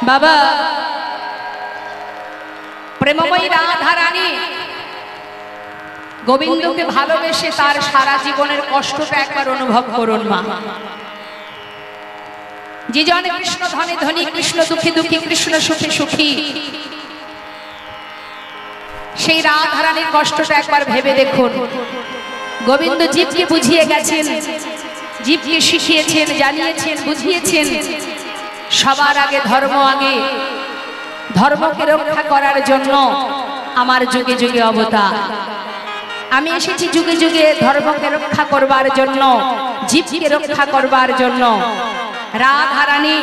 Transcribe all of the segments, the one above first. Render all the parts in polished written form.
বাবা প্রেমময়ী রাধা রানী গোবিন্দকে ভালোবেসে তার সারা জীবনের কষ্টটা একবার অনুভব করুন মা। যে জন কৃষ্ণ ধনে ধনী, কৃষ্ণ দুঃখী দুঃখী, কৃষ্ণ সুখী সুখী, সেই রাধা রানীর কষ্টটা একবার ভেবে দেখুন। গোবিন্দ জীবকে বুঝিয়ে গেছেন, জীবকে শিখিয়েছেন, জানিয়েছেন, বুঝিয়েছেন সবার আগে ধর্ম আগে, ধর্মকে রক্ষা করার জন্য আমার যুগে যুগে অবতার। আমি এসেছি যুগে যুগে ধর্মকে রক্ষা করবার জন্য, জীবকে রক্ষা করবার জন্য। রাধা রানী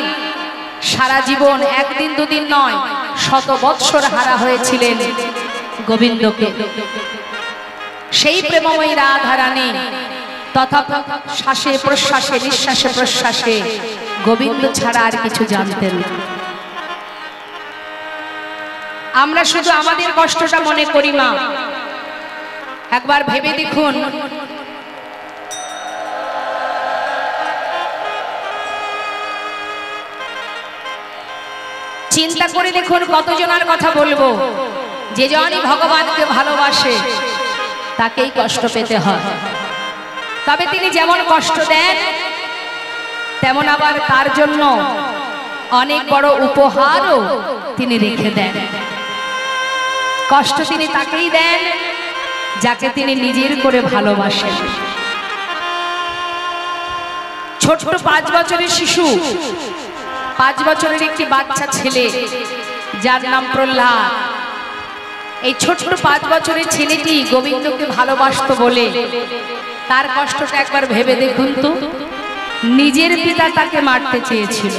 সারা জীবন একদিন দুদিন নয়, শত বৎসর হারা হয়েছিলেন গোবিন্দকে। সেই প্রেমময়ী রাধা রানী তথা শ্বাসে প্রশ্বাসে, নিঃশ্বাসে প্রশ্বাসে গোবিন্দ ছাড়া আর কিছু জানতেন না। আমরা শুধু আমাদের কষ্টটা মনে করি মা। একবার ভেবে দেখুন, চিন্তা করে দেখুন কতজনের কথা বলবো। যে জনই ভগবানকে ভালোবাসে তাকেই কষ্ট পেতে হয়। তবে তিনি যেমন কষ্ট দেন তেমন আবার তার জন্য অনেক বড় উপহারও তিনি রেখে দেন। কষ্ট তিনি তাকেই দেন যাকে তিনি নিজের করে ভালোবাসেন। ছোট্ট 5 বছরের শিশু, 5 বছরের একটি বাচ্চা ছেলে যার নাম প্রহ্লাদ, এই ছোট্ট 5 বছরের ছেলেটি গোবিন্দকে ভালোবাসতো বলে তার কষ্টটা একবার ভেবে দেখুন তো। নিজের পিতা তাকে মারতে চেয়েছিল,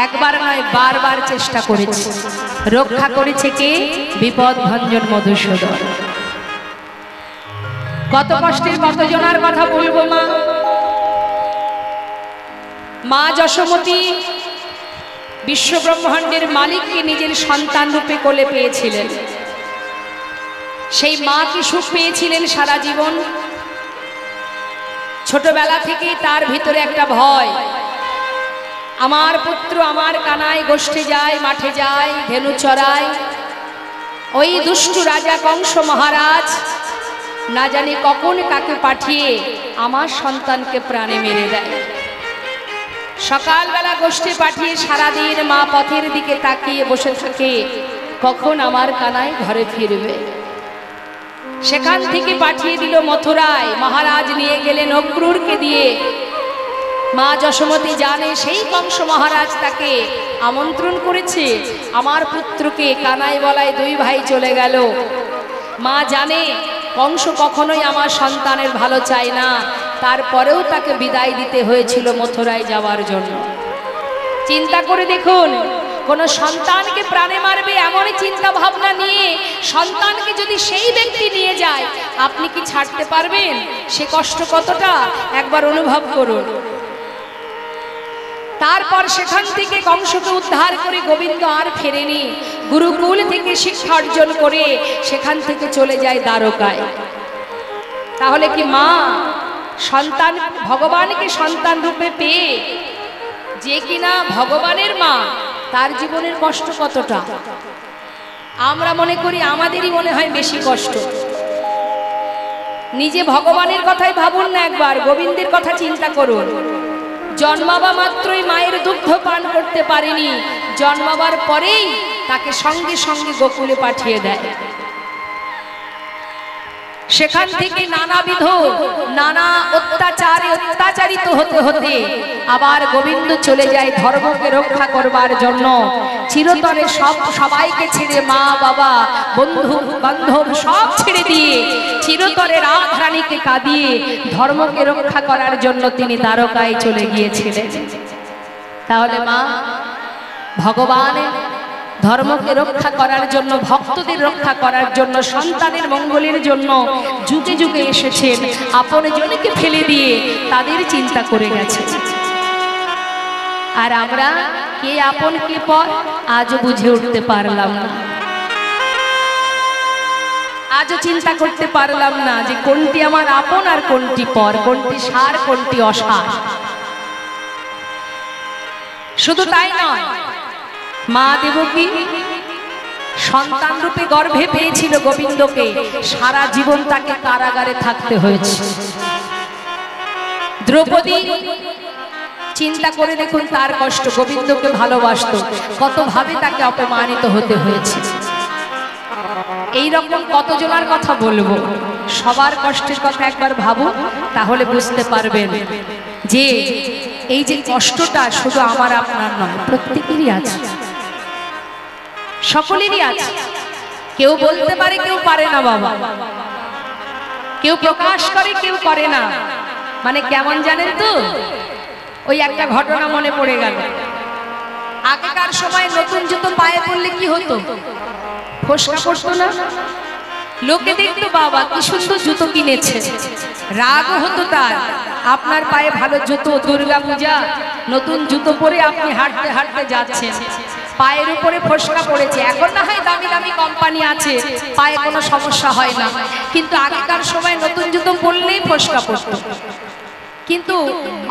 একবার নয় বারবার চেষ্টা করেছে। রক্ষা করেছে কে? বিপদ ভঞ্জন মধুসূদন। কত কষ্টের কতজনার কথা বলবো মা। মা যশোমতী বিশ্ব ব্রহ্মাণ্ডের মালিককে নিজের সন্তান রূপে কোলে পেয়েছিলেন। সেই মা কি সুখ পেয়েছিলেন সারা জীবন। ছোটবেলা থেকেই তার ভিতরে একটা ভয়, আমার পুত্র আমার কানায় গোষ্ঠে যায়, মাঠে যায়, ধেনু চড়ায়। ওই দুষ্টু রাজা কংস মহারাজ না জানি কখন কাকে পাঠিয়ে আমার সন্তানকে প্রাণে মেরে দেয়। সকালবেলা গোষ্ঠে পাঠিয়ে সারাদিন মা পথের দিকে তাকিয়ে বসে থাকে, কখন আমার কানায় ঘরে ফিরবে। সেখান থেকে পাঠিয়ে দিল মথুরায়। মহারাজ নিয়ে গেলেন অক্রূরকে দিয়ে। মা যশোমতী জানে সেই কংস মহারাজ তাকে আমন্ত্রণ করেছে, আমার পুত্রকে কানাই বলায় 2 ভাই চলে গেল। মা জানে কংস কখনোই আমার সন্তানের ভালো চায় না, তারপরেও তাকে বিদায় দিতে হয়েছিল মথুরায় যাওয়ার জন্য। চিন্তা করে দেখুন, কোন সন্তানকে প্রাণে মারবে এমন চিন্তা ভাবনা নিয়ে সন্তানকে যদি সেই ব্যক্তি নিয়ে যায়, আপনি কি ছাড়তে পারবেন? সে কষ্ট কতটা একবার অনুভব করুন। তারপর সেখান থেকে কংসকে উদ্ধার করে গোবিন্দ আর ফেরেনি। গুরুকুল থেকে শিক্ষা অর্জন করে সেখান থেকে চলে যায় দ্বারকায়। তাহলে কি মা সন্তান, ভগবানকে সন্তান রূপে পেয়ে যে কিনা ভগবানের মা, তার জীবনের কষ্ট কতটা আমরা মনে করি আমাদেরই মনে হয় বেশি কষ্ট। নিজে ভগবানের কথাই ভাবুন না, একবার গোবিন্দের কথা চিন্তা করুন। জন্মাবা মাত্রই মায়ের দুগ্ধ পান করতে পারেনি, জন্মাবার পরেই তাকে সঙ্গে সঙ্গে গোকুলে পাঠিয়ে দেয়। সেখান থেকে নানা অত্যাচারে অত্যাচারিত হতে হতে আবার গোবিন্দ চলে যায় ধর্মকে রক্ষা করবার জন্য। চিরতরে সবাইকে ছেড়ে, মা বাবা বন্ধু বান্ধব সব ছেড়ে দিয়ে চিরতরে রাধা রানীকে কাঁদিয়ে ধর্মকে রক্ষা করার জন্য তিনি দ্বারকায় চলে গিয়েছিলেন। তাহলে মা ভগবানের ধর্মকে রক্ষা করার জন্য, ভক্তদের রক্ষা করার জন্য, সন্তানের মঙ্গলের জন্য যুগে যুগে এসেছেন। আপন জনকে ফেলে দিয়ে তাদের চিন্তা করে গেছে। আর আমরা কে আপন কে পর আজও বুঝে উঠতে পারলাম না। আজও চিন্তা করতে পারলাম না যে কোনটি আমার আপন আর কোনটি পর, কোনটি সার কোনটি অসার। শুধু তাই নয়, মা দেবকী সন্তান রূপে গর্ভে পেয়েছিল গোবিন্দকে, সারা জীবন তাকে কারাগারে থাকতে হয়েছে। দ্রৌপদী চিন্তা করে দেখুন তার কষ্ট, গোবিন্দকে ভালোবাসতো, কতভাবে তাকে অপমানিত হতে হয়েছে। এইরকম কতজনের কথা বলবো, সবার কষ্টের কথা একবার ভাবুন, তাহলে বুঝতে পারবেন যে এই যে কষ্টটা শুধু আমার আপনার নয়, প্রত্যেকেরই আছে, সকলেরই আছে। কেউ বলতে পারে, কেউ পারে না বাবা, কেউ প্রকাশ করে, কেউ করে না। মানে কেমন জানেন তো, ওই একটা ঘটনা মনে পড়ে গেল। আগেকার সময় নতুন জুতো পায়ে পড়লে কি হতো? ফোসকা পড়তো না? লোকে দেখতো বাবা কি সুন্দর জুতো কিনেছে, রাগও হতো তার। আপনার পায়ে ভালো জুতো, দুর্গা পূজা, নতুন জুতো পরে আপনি হাঁটতে হাঁটতে যাচ্ছেন, পায়ের উপরে ফোসকা পড়েছে। এখন না হয় দামি দামি কোম্পানি আছে, পায়ে কোনো সমস্যা হয় না, কিন্তু আগেকার সময় নতুন জুতো পরলেই ফোসকা পড়তো। কিন্তু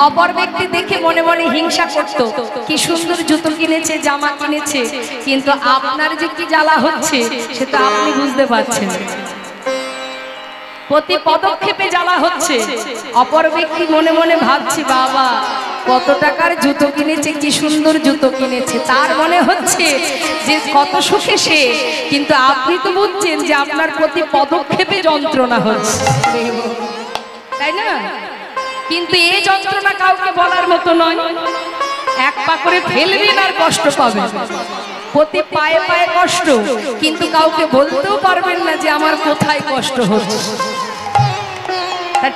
অপর ব্যক্তি দেখে মনে মনে হিংসা করত, কি সুন্দর জুতো কিনেছে, জামা কিনেছে, কিন্তু আপনার যে কি জ্বালা হচ্ছে সেটা আপনি বুঝতে পারছেন। প্রতি পদক্ষেপে জ্বালা হচ্ছে, অপর ব্যক্তি মনে মনে ভাবছে বাবা কত টাকার জুতো কিনেছে, কি সুন্দর জুতো কিনেছে, তার মনে হচ্ছে যে কত সুখে সে, কিন্তু আপনি তো বুঝছেন যে আপনার প্রতি পদক্ষেপে যন্ত্রণা হচ্ছে, তাই না? কিন্তু এই যন্ত্রণা কাউকে বলার মতো নয়। এক পা করে ফেলবেন আর কষ্ট পাবেন, প্রতি পায়ে পায়ে কষ্ট, কিন্তু কাউকে বলতেও পারবেন না যে আমার কোথায় কষ্ট হচ্ছে।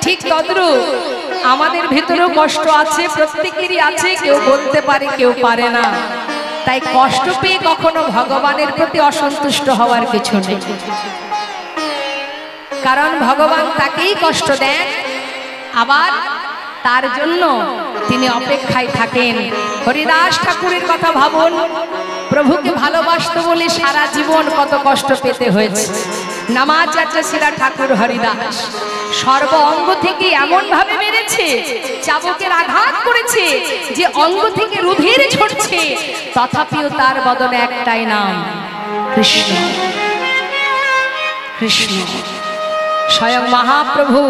ঠিক তদ্রূপ আমাদের ভিতরেও কষ্ট আছে, প্রত্যেকেরই আছে, কেউ বলতে পারে, কেউ পারে না। তাই কষ্ট পেয়ে কখনো ভগবানের প্রতি অসন্তুষ্ট হওয়ার কিছু নেই, কারণ ভগবান তাকেই কষ্ট দেন, আবার তার জন্য তিনি অপেক্ষায় থাকেন। হরিদাস ঠাকুরের কথা ভাবুন, প্রভুকে ভালোবাসতো বলে সারা জীবন কত কষ্ট পেতে হয়েছে। নামাচার্য শিলা ঠাকুর হরিদাস সর্ব অঙ্গ থেকে এমন ভাবে মেরেছে, চাবুকের আঘাত করেছে যে অঙ্গ থেকে রুধির ঝরছে, তথাপিও তার বদনে একটাই নাম, কৃষ্ণ কৃষ্ণ। স্বয়ং মহাপ্রভু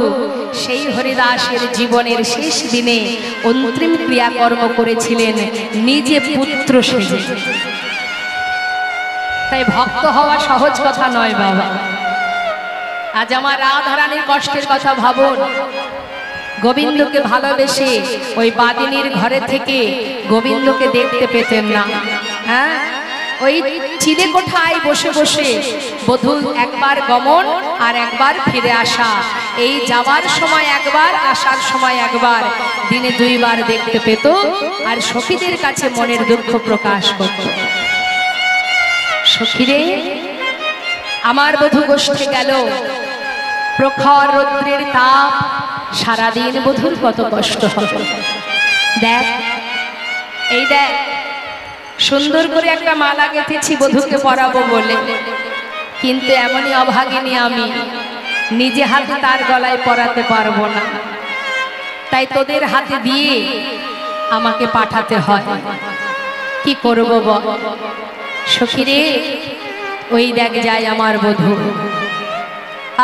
সেই হরিদাসের জীবনের শেষ দিনে অন্তিম ক্রিয়াকর্ম করেছিলেন নিজে পুত্র সেজে। তাই ভক্ত হওয়া সহজ কথা নয় বাবা। আজ আমার রাধারানীর কষ্টের কথা ভাবুন, গোবিন্দকে ভালোবেসে ওই বাদিনীর ঘরে থেকে গোবিন্দকে দেখতে পেতেন না। হ্যাঁ, ওই চিলে কোঠায় বসে বসে বধূ একবার গমন আর একবার ফিরে আসা, এই যাওয়ার সময় একবার, আসার সময় একবার, দিনে দুইবার দেখতে পেত, আর সখীদের কাছে মনের দুঃখ প্রকাশ করত। সখীরে, আমার বধূ গোষ্ঠে গেল, প্রখর রৌদ্রের তাপ, সারাদিন বধূর কত কষ্ট হবে। দেখ, এই দেখ, সুন্দর করে একটা মালা গেঁথেছি বধূকে পরাবো বলে, কিন্তু এমনই অভাগিনী আমি, নিজে হাতে তার গলায় পরাতে পারবো না, তাই তোদের হাতে দিয়ে আমাকে পাঠাতে হয়। কি করব বল? সখীরে, ওই দেখ যায় আমার বধূ।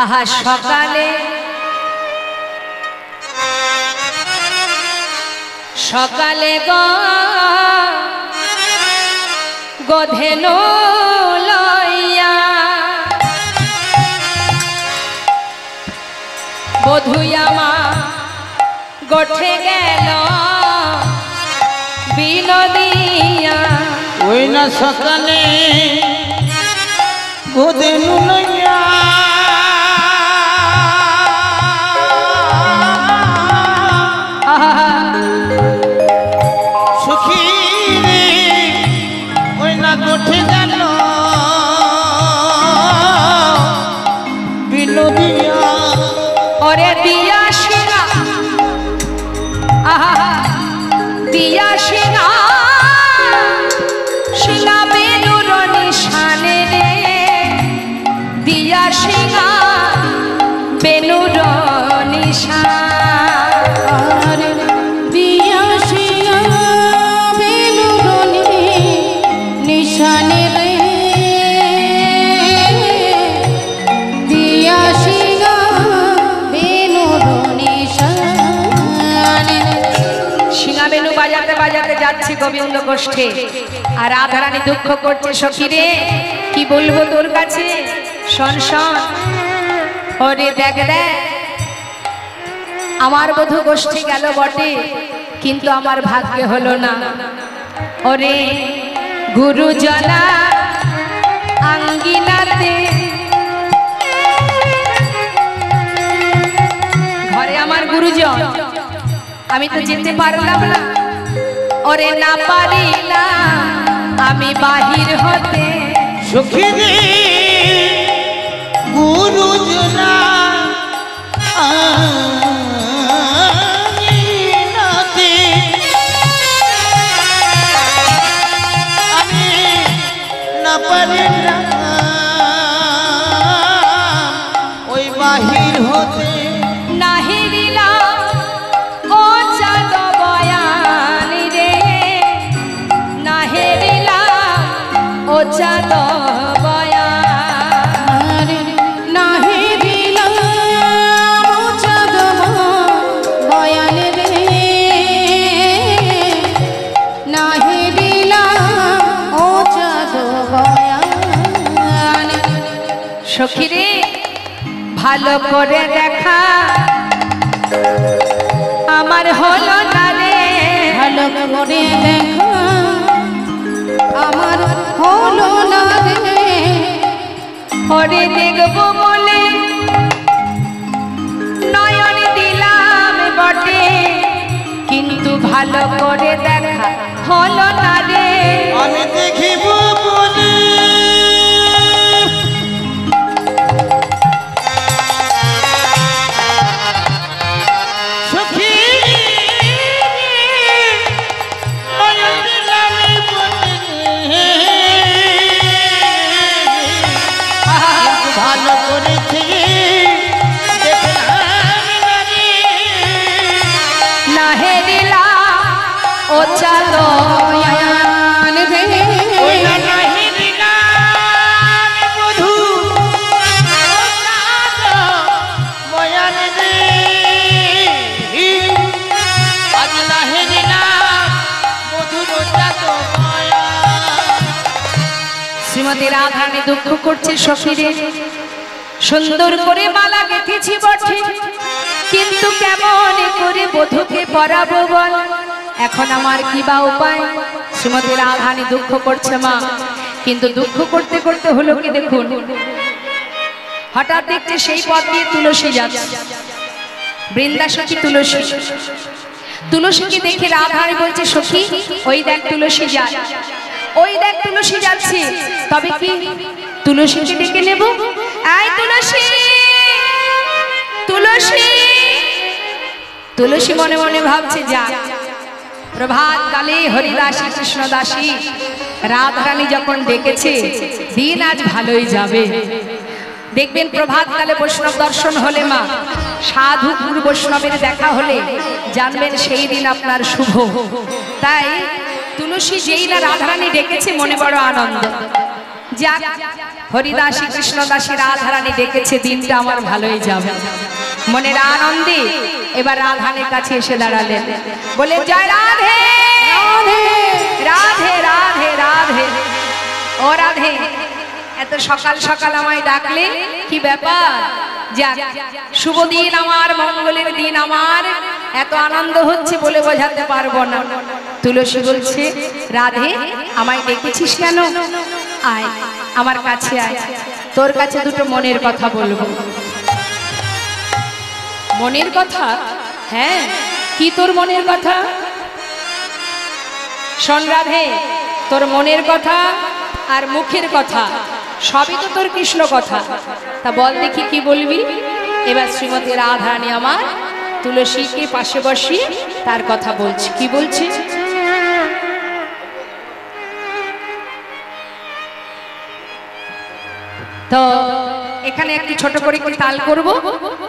আহা, সকালে সকালে গধেনো লইয়া বধুয়া মা গোঠে গেল বিনোদিয়া। ওই না সকালে গধেনো লইয়া সুখী রে, ওই না গোঠে গেল বিনোদিয়া। ওরে দিয়া শিরা, আহা দিয়া শিরা, শিলা বেলুর নিশানে রে, দিয়া শিলা বেলুর নিশান, দিয়া শিলা বেলুর নিশান। নিশানে রে দিয়া সিংহা বেনুর নিশানে। সিংহা বেনু বাজাতে বাজাতে যাচ্ছি গোবিন্দ গোষ্ঠে, আর রাধারানী দুঃখ করছে, সখী রে কি বলবো তোর কাছে, শোন শোন। ওরে দেখ দেখ, আমার বধূ গোষ্ঠী গেল বটে, কিন্তু আমার ভাগ্যে হলো না। ওরে গুরুজনা আঙ্গিনাতে, ঘরে আমার গুরুজন, আমি তো যেতে পারলাম না। ওরে না পারিলাম আমি বাহির হতে। সখী রে গুরুজনা আঙ্গিনাতে আমি না পারিলাম ওই বাহির হতে। নাহিরিলাম ও চাঁদ বয়ানি রে, নাহিরিলাম ও চাঁদ বয়ান। নাহি দিলাম ও চাঁদ বয়ান রে, নাহি দিলাম ও চাঁদ বয়ান। সখী রে ভালো করে দেখা আমার হলো না রে, ভালো করে দেখা আমার হলো না রে। ওরে দেখবো বলে নয়ন দিলাম বটে, কিন্তু ভালো করে দেখা হলো না রে। আমি দেখিব বলে সখী নয়ন দিলাম বলে, ভালো করেছি দেখলাম না রে। নাহেরিলা ও চাঁদ বয়ান রে, ওই না নাহি দিলাম বধূ ও চাঁদ বয়ান রে। আজ নাহি দিলাম বধূর ও চাঁদ বয়ান। শ্রীমতী রাধারানী দুঃখ করছে, সখী রে সুন্দর করে মালা গেঁথেছি বটে, কিন্তু কেমন করে বধূকে পরাবো বল, এখন আমার কি বা উপায়। শ্রীমতী রাধারানী দুঃখ করছে মা, কিন্তু দুঃখ করতে করতে হলো কি দেখুন, হঠাৎ দেখছে সেই পথ দিয়ে তুলসী যাচ্ছে, বৃন্দাসখী তুলসী। তুলসীকে দেখে রাধারানী বলছে, সখী ওই দেখ তুলসী যায়, ওই দেখ তুলসী যাচ্ছে, তবে কি তুলসীকে ডেকে নেব? আয় তুলসী, তুলসী। তুলসী মনে মনে ভাবছে, যা প্রভাত কালে হরিদাসী কৃষ্ণদাসী রাধারানী যখন ডেকেছে, দিন আজ ভালোই যাবে। দেখবেন প্রভাত কালে বৈষ্ণব দর্শন হলে মা, সাধু গুরু বৈষ্ণবের দেখা হলে জানবেন সেই দিন আপনার শুভ। তাই তুলসী যেই না রাধারানী ডেকেছে, মনে বড় আনন্দ, যাক হরিদাসী কৃষ্ণদাসী রাধারানী ডেকেছে, দিনটা আমার ভালোই যাবে। মনের আনন্দে এবার রাধানের কাছে এসে দাঁড়ালেন, বলে জয় রাধে রাধে রাধে রাধে। ও রাধে, এত সকাল সকাল আমায় ডাকলে, কি ব্যাপার? যাক শুভ দিন আমার, মঙ্গলের দিন আমার, এত আনন্দ হচ্ছে বলে বোঝাতে পারবো না। তুলসী বলছে, রাধে আমায় ডেকেছিস কেন? আয় আমার কাছে আয়, তোর কাছে দুটো মনের কথা বলবো। মনের কথা? হ্যাঁ, কি তোর মনের কথা? শোন রাধে, তোর মনের কথা আর মুখের কথা সবই তো তোর কৃষ্ণ কথা, তা বল দেখি কি বলবি। এবার শ্রীমতী রাধারানী আমার তুলসীকে পাশে বসিয়ে তার কথা বলছে, কি বলছে? তো এখানে একটি ছোট করে একটি তাল করব,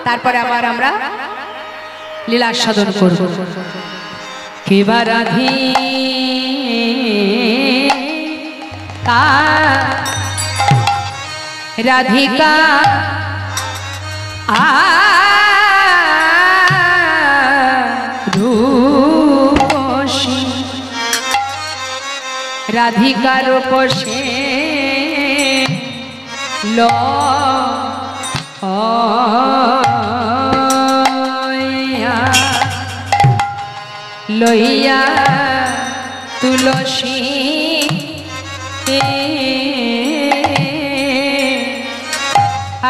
তারপরে আবার আমরা লীলাস্বাদন করব। কেবা রাধি তা রাধিকা রূপসী রাধিকার রূপসী লইয়া তুলসী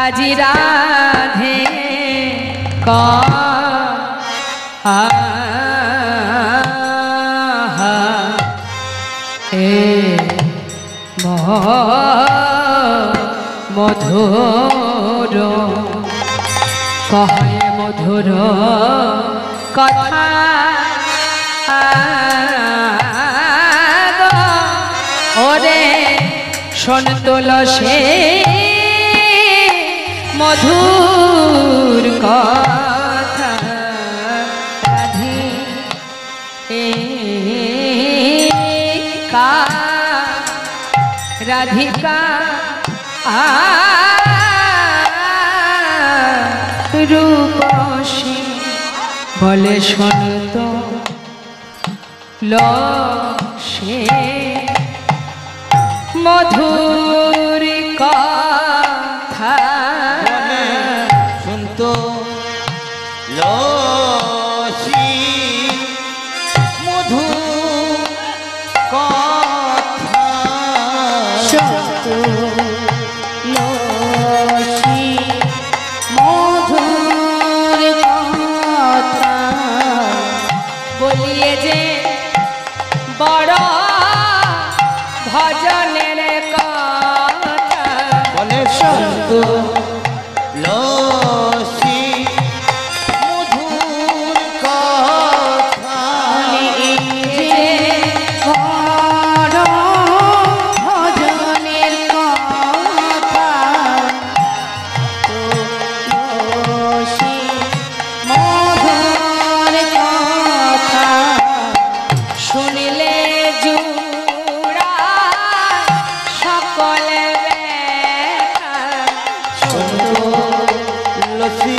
আজি রাধে মধুর কহে মধুর কথা ওরে শোন তুলসী মধুর কথা রাধিকা রাধিকা রূপসী বলে শোন তো লসে মধুর কথা শুনতো লসি মধু কথা লসি মধুর কথা বলিয়ে যে বড় ভজনের কথা বলে শুনতো লসি মধুর কথা যে বড় ভজনের কথা লসি মধুর কথা শুনিলে জুড়া সকলে ব্যথা শুনতো লসি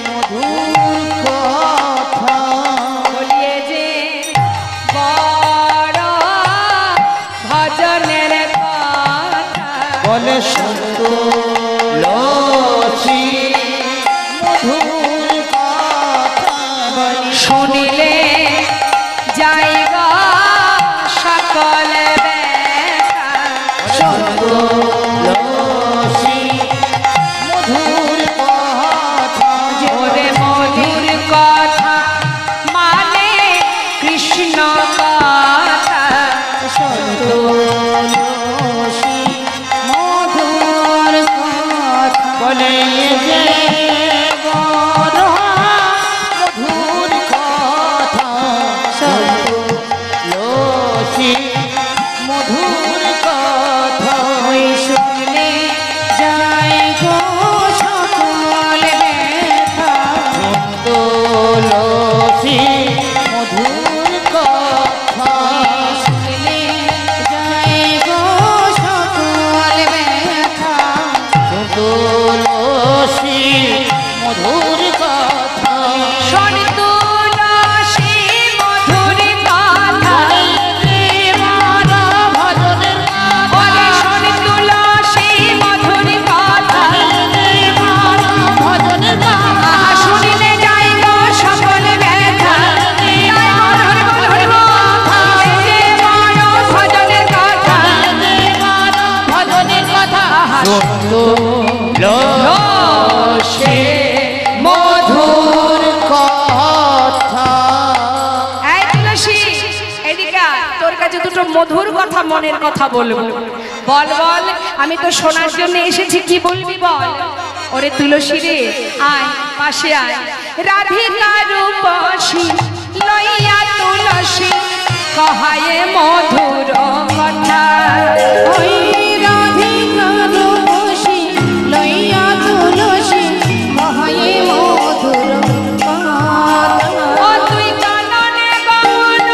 মধুর কথা বলিয়ে যে বড় ভজনের কথা বলে শুনতো লসি মধুর কথা শুনিলে যাইবা সকলে ব্যথা শুনতো লসি মধুর কথা ওরে মধুর কথা মানে কৃষ্ণ কথা শুনতো লসি মধুর কথা বলে যে বড় মধুর কথা শুনতো লসি মধুর কথা ওই শুনলে যায় গো সকল ব্যথা শুনতো লসি মধুর কথা শুনলে যায় গো সকল ব্যথা শুনতো লসি মধুর কথা শোন তুলসী মধুর কথা ভজনের ওরে শোন তুলসী মধুর কথা ভজনের শুনিলে যাইব সকল ব্যথা তাই মধুর মধুর কথা যে বড় ভজনের কথা ভজনের কথা শুনতো লসি মধুর কথা এই তুলসী এদিকে আয়, তোর কাছে দুটো মধুর কথা মনের কথা বলবো বল বল আমি তো শোনার জন্য এসেছি কি বলবি বল ওরে তুলসী রে আয় পাশে আয় রাধিকা রূপসী লইয়া তুলসী কহায়ে মধুর কথা ওই রাধিকা রূপসী লইয়া তুলসী কহে মধুর কথা ও তুই কাননে গমন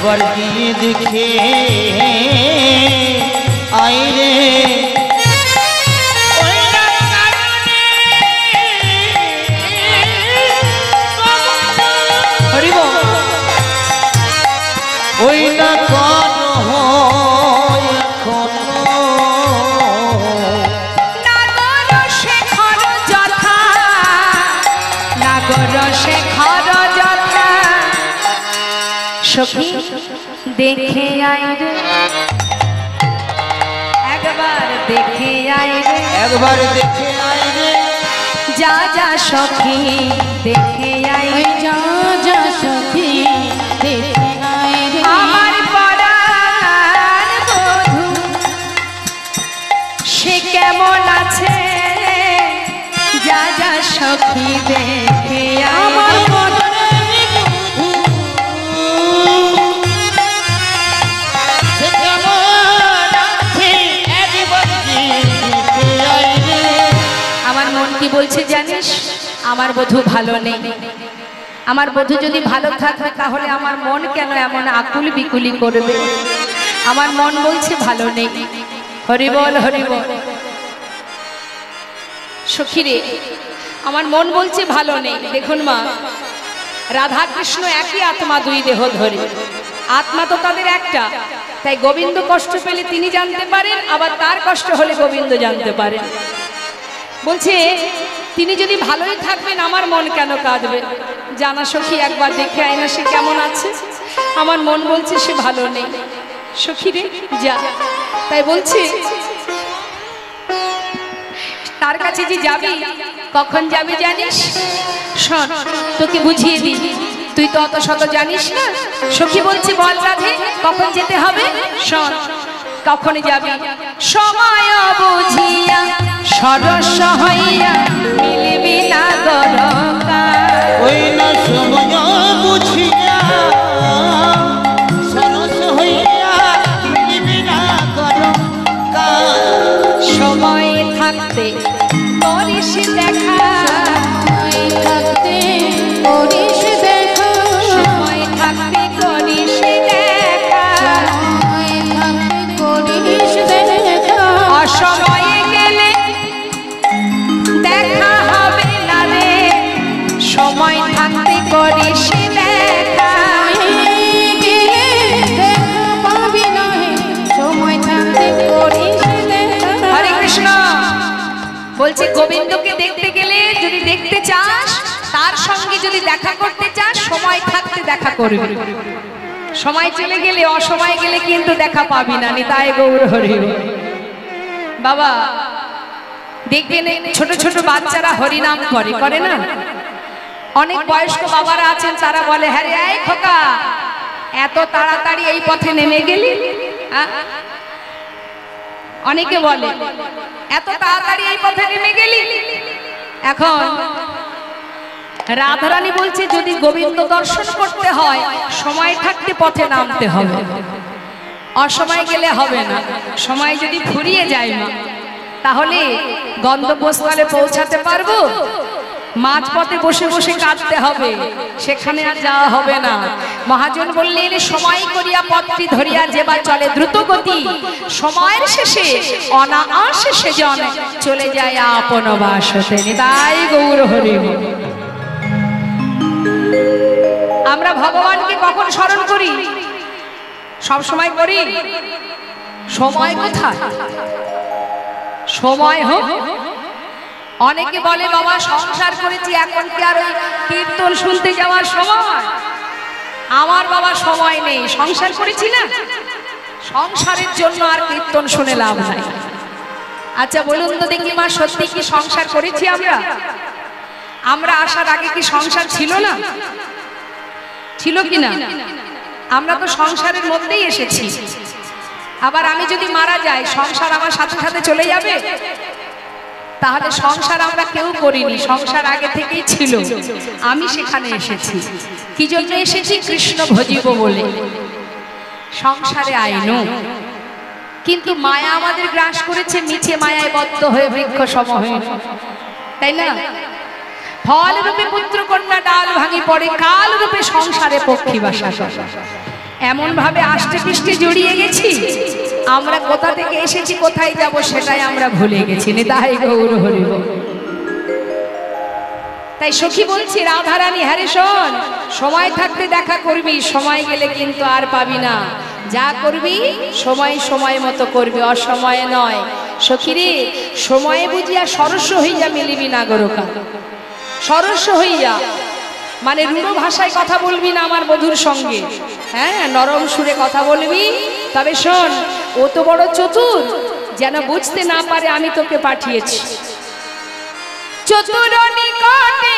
একবার গিয়ে দেখে আইরে ওই না কর নাগর শেখর যথা নাগর শেখর যথা সখী দেখে আইরে একবার দেখে আইরে একবার দেখে আইরে যা যা সখী দেখে আইরে ওই যা যা সখী দেখে আয় রে আমার পরাণ বধূ সে কেমন আছে যা যা সখী দেখে আমার আয় সে কেমন আছে একবার গিয়ে দেখে আইরে আমার মন কি বলছে জানিস আমার বধূ ভালো নেই আমার বধূ যদি ভালো থাকে তাহলে আমার মন কেন এমন আকুল বিকুলি করবে আমার মন বলছে ভালো নেই হরি বল হরি বল সখী রে আমার মন বলছে ভালো নেই দেখুন মা রাধা কৃষ্ণ একই আত্মা দুই দেহ ধরে আত্মা তো তাদের একটা তাই গোবিন্দ কষ্ট পেলে তিনি জানতে পারেন আবার তার কষ্ট হলে গোবিন্দ জানতে পারেন বলছে তিনি যদি ভালোই থাকবেন আমার মন কেন কাঁদবে জানা সখী একবার দেখে আয় না সে কেমন আছে আমার মন বলছে সে ভালো নেই সখী রে যা তাই বলছে তার কাছে যে যাবি কখন যাবি জানিস শোন তোকে বুঝিয়ে দিই তুই তো অত শত জানিস না সখী বলছে বল রাধে কখন যেতে হবে শোন কখন যাবি সময় বুঝিয়া সরস হইয়া মিলবি না গরকা ওই না সময় বুঝিয়া সরস হইয়া মিলবি না গরকা সময় থাকতে করিস দেখা সময় থাকতে করিস দেখা সময় থাকতে করিস দেখা সময় থাকতে করিস দেখা অসময়ে গেলে দেখা হবে না রে সময় থাকতে করিস দেখা গেলে দেখা পাবি না হে সময় থাকতে করিস দেখা হরে কৃষ্ণ বলছে গোবিন্দকে দেখতে গেলে যদি দেখতে চাস তার সঙ্গে যদি দেখা করতে চাস সময় থাকতে দেখা করবি সময় চলে গেলে অসময় গেলে কিন্তু দেখা পাবি না নিতাই গৌর হরি বাবা দেখবেন ছোট ছোট বাচ্চারা হরিনাম করে না অনেক বয়স্ক বাবারা আছেন তারা বলে হ্যাঁ রে এই খোকা এত তাড়াতাড়ি এই পথে নেমে গেলি অনেকে বলে এত তাড়াতাড়ি এই পথে নেমে গেলি এখন রাধারানী বলছে যদি গোবিন্দ দর্শন করতে হয় সময় থাকতে পথে নামতে হবে অসময় গেলে হবে না সময় যদি ফুরিয়ে যায় না তাহলে গন্তব্যস্থলে পৌঁছাতে পারবো মাঝপথে বসে বসে কাঁদতে হবে সেখানে আর যাওয়া হবে না মহাজন বললেন সময় করিয়া পথটি ধরিয়া যেবা চলে দ্রুত গতি সময়ের শেষে অনায়াসে সেজন চলে যায় আপন বাসতে নিতাই গৌর হরি আমরা ভগবানকে কখন স্মরণ করি সব সময় করি সময় কোথায় সময় হোক অনেকে বলে বাবা সংসার করেছি এখন কি আর ওই কীর্তন শুনতে যাওয়ার সময় আমার বাবা সময় নেই সংসার করেছি না সংসারের জন্য আর কীর্তন শুনে লাভ নাই আচ্ছা বলুন তো দেখি মা সত্যি কি সংসার করেছি আমরা আসার আগে কি সংসার ছিল না ছিল কি না আমরা তো সংসারের মধ্যেই এসেছি আবার আমি যদি মারা যাই সংসার আমার সাথে সাথে চলে যাবে তাহলে সংসার আমরা কেউ করিনি সংসার আগে থেকেই ছিল আমি সেখানে এসেছি কি জন্য এসেছি কৃষ্ণ ভজিব বলে সংসারে আইনো কিন্তু মায়া আমাদের গ্রাস করেছে মিছে মায়ায় বদ্ধ হয়ে বৃক্ষ সম হয়ে তাই না ফল রূপে পুত্র কন্যা ডাল ভাঙি পড়ে কাল রূপে সংসারে পক্ষী বাসা এমন ভাবে আষ্টে পৃষ্ঠে জড়িয়ে গেছি, আমরা কোথা থেকে এসেছি কোথায় যাব সেটাই আমরা ভুলে গেছি। নিতাই গৌর হরি বল। তাই সখী বলছি রাধারানী, হ্যারে শোন, সময় থাকতে দেখা করবি, সময় গেলে কিন্তু আর পাবি না। যা করবি সময় সময় মতো করবি, অসময়ে নয়। সখী রে, সময়ে বুঝিয়া সরস্ব হইয়া মিলিবি না গরকা, সরস্ব হইয়া মানে রূঢ় ভাষায় কথা বলবি না আমার বধূর সঙ্গে, হ্যাঁ, নরম সুরে কথা বলবি। তবে শোন, ও তো বড় চতুর, যেন বুঝতে না পারে আমি তোকে পাঠিয়েছি। চতুর নিকটে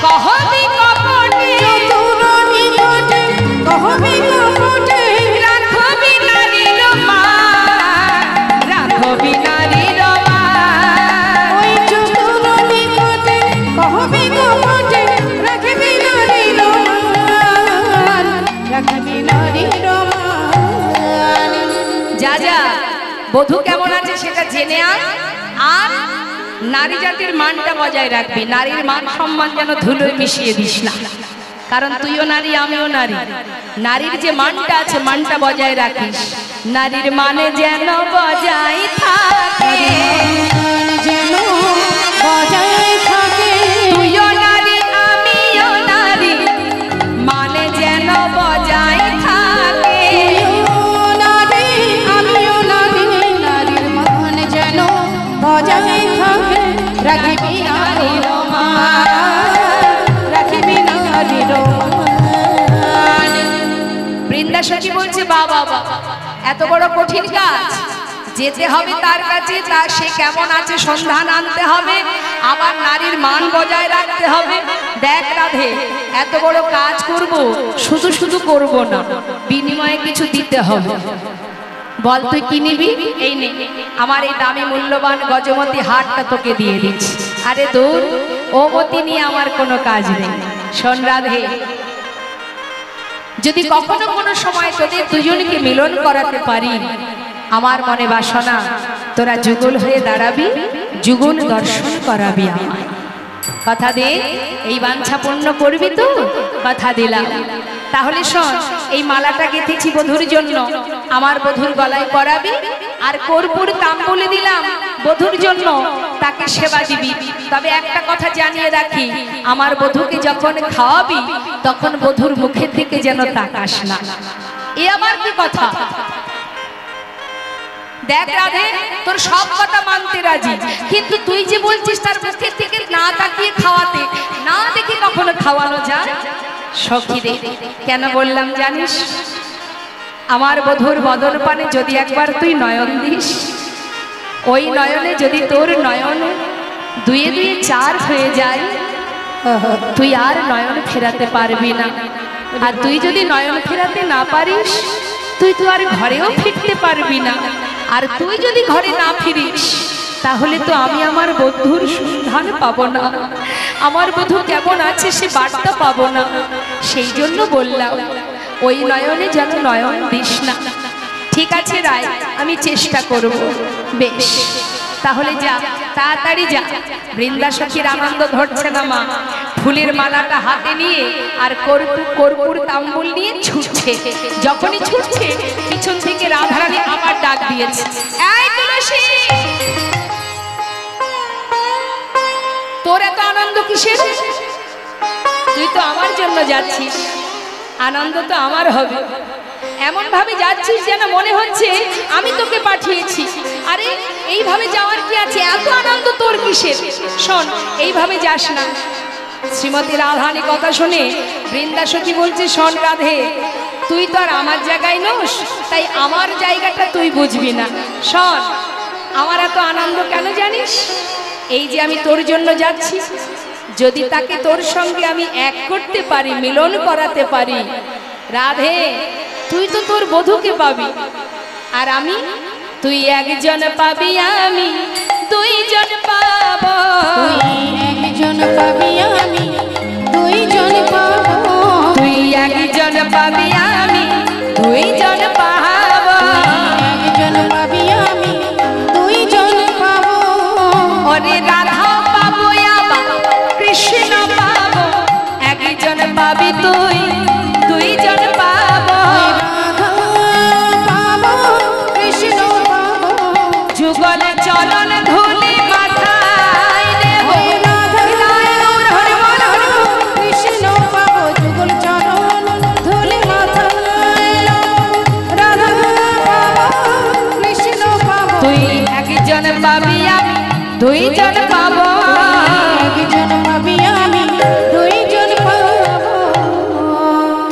কহবি কপটে, চতুর নিকটে কহবি কপটে, রাখবি নারীর মান, রাখবি নারীর মান। ওই চতুর নিকটে কহবি কপটে, রাখবি নারীর মান, রাখবি নারীর মান। যা যা, বধূ কেমন আছে সেটা জেনে আন, আর নারী জাতির মানটা বজায় রাখবি। নারীর মান সম্মান যেন ধুলোয় মিশিয়ে দিস না, কারণ তুইও নারী আমিও নারী। নারীর যে মানটা আছে মানটা বজায় রাখিস। নারীর মানে যেন বজায় থাকে, যেন বজায় থাকে, তুইও নারী আমিও নারী, মানে যেন বজায় থাকে। নারী আমিও নারী, নারীর মান যেন বজায় থাকে। রাখিবি নারীর মান, রাখিবি নারীর মান। বৃন্দা সখী বলছে, বাবা বাবা, এত বড় কঠিন কাজ, যেতে হবে তার কাছে, তা সে কেমন আছে সন্ধান আনতে হবে, আবার নারীর মান বজায় রাখতে হবে। দেখ রাধে, এত বড় কাজ করব, শুধু শুধু করব না, বিনিময়ে কিছু দিতে হবে। বল তুই কি নিবি? এই নে, আমার এই দামি মূল্যবান গজমতি হারটা তোকে দিয়ে দিচ্ছি। আরে দূর, ও মতি নিয়ে আমার কোনো কাজ নেই। শোন রাধে, যদি কখনো কোনো সময় তোদের দুজনকে মিলন করাতে পারি, আমার মনে বাসনা তোরা যুগল হয়ে দাঁড়াবি, যুগল দর্শন করাবি আমায়। কথা দে, এই বাঞ্ছা পূর্ণ করবি তো? কথা দিলাম। তাহলে শোন, এই মালাটা গেঁথেছি বধূর জন্য, আমার বধূর গলায় পরাবি, আর কর্পূর তাম্বুলে দিলাম বধূর জন্য, তাকে সেবা দিবি। তবে একটা কথা জানিয়ে রাখি, আমার বধূকে যখন খাওয়াবি তখন বধূর মুখের দিকে যেন তাকাস না। এ আমার কি কথা? দেখ রাধে, তোর সব কথা মানতে রাজি, কিন্তু তুই যে বলছিস তার মুখের দিকে না তাকিয়ে খাওয়াতে, না দেখে কখনো খাওয়ানো যায়? সখী রে, কেন বললাম জানিস? আমার বধূর বদন পানে যদি একবার তুই নয়ন দিস, ওই নয়নে যদি তোর নয়ন দুয়ে দুয়ে চার হয়ে যায়, তুই আর নয়ন ফেরাতে পারবি না। আর তুই যদি নয়ন ফেরাতে না পারিস, তুই তো আর ঘরেও ফিরতে পারবি না। আর তুই যদি ঘরে না ফিরিস, তাহলে তো আমি আমার বন্ধুর সন্ধান পাবো না, আমার বধূ কেমন আছে সে বার্তা পাবো না। সেই জন্য বললাম, ওই নয়নে যেন নয়ন দিস না। ঠিক আছে রায়, আমি চেষ্টা করব। বেশ, তাহলে যা, তাড়াতাড়ি যা। বৃন্দা সখীর আনন্দ ধরছে না মা, ফুলের মালাটা হাতে নিয়ে আর কর্পূর তাম্বুল নিয়ে ছুটছে। যখনই ছুটছে, পিছন থেকে রাধারানী আবার ডাক দিয়েছে, এই তুলসী, তোর এত আনন্দ কিসের? তুই তো আমার জন্য যাচ্ছিস, আনন্দ তো আমার হবে। এমন ভাবে যাচ্ছিস যেন মনে হচ্ছে আমি তোকে পাঠিয়েছি। আরে এইভাবে যাওয়ার কি আছে? এত আনন্দ তোর কিসের? শোন, এইভাবে যাস না। শ্রীমতী রাধারানী কথা শুনে বৃন্দা সখী বলছে, শোন রাধে, তুই তো আর আমার জায়গায় নোস, তাই আমার জায়গাটা তুই বুঝবি না। শোন, আমার এত আনন্দ কেন জানিস? এই যে আমি তোর জন্য যাচ্ছি, যদি তাকে তোর সঙ্গে আমি এক করতে পারি, মিলন করাতে পারি, রাধে, তুই তো তোর বধূকে পাবি, আর আমি, তুই একজন পাবি, আমি দুইজন পাব। তুই একজন পাবি, আমি দুইজন পাব। তুই একজন পাবি, আমি দুইজন পাব। একজন পাবি, আমি দুইজন পাব। ওরে রাধা পাবো, আবার কৃষ্ণ পাবো, একজন পাবি তুই, দুইজন পাব। একজন পাবি আমি দুইজন পাবো, একজন পাবি আমি দুইজন পাবো।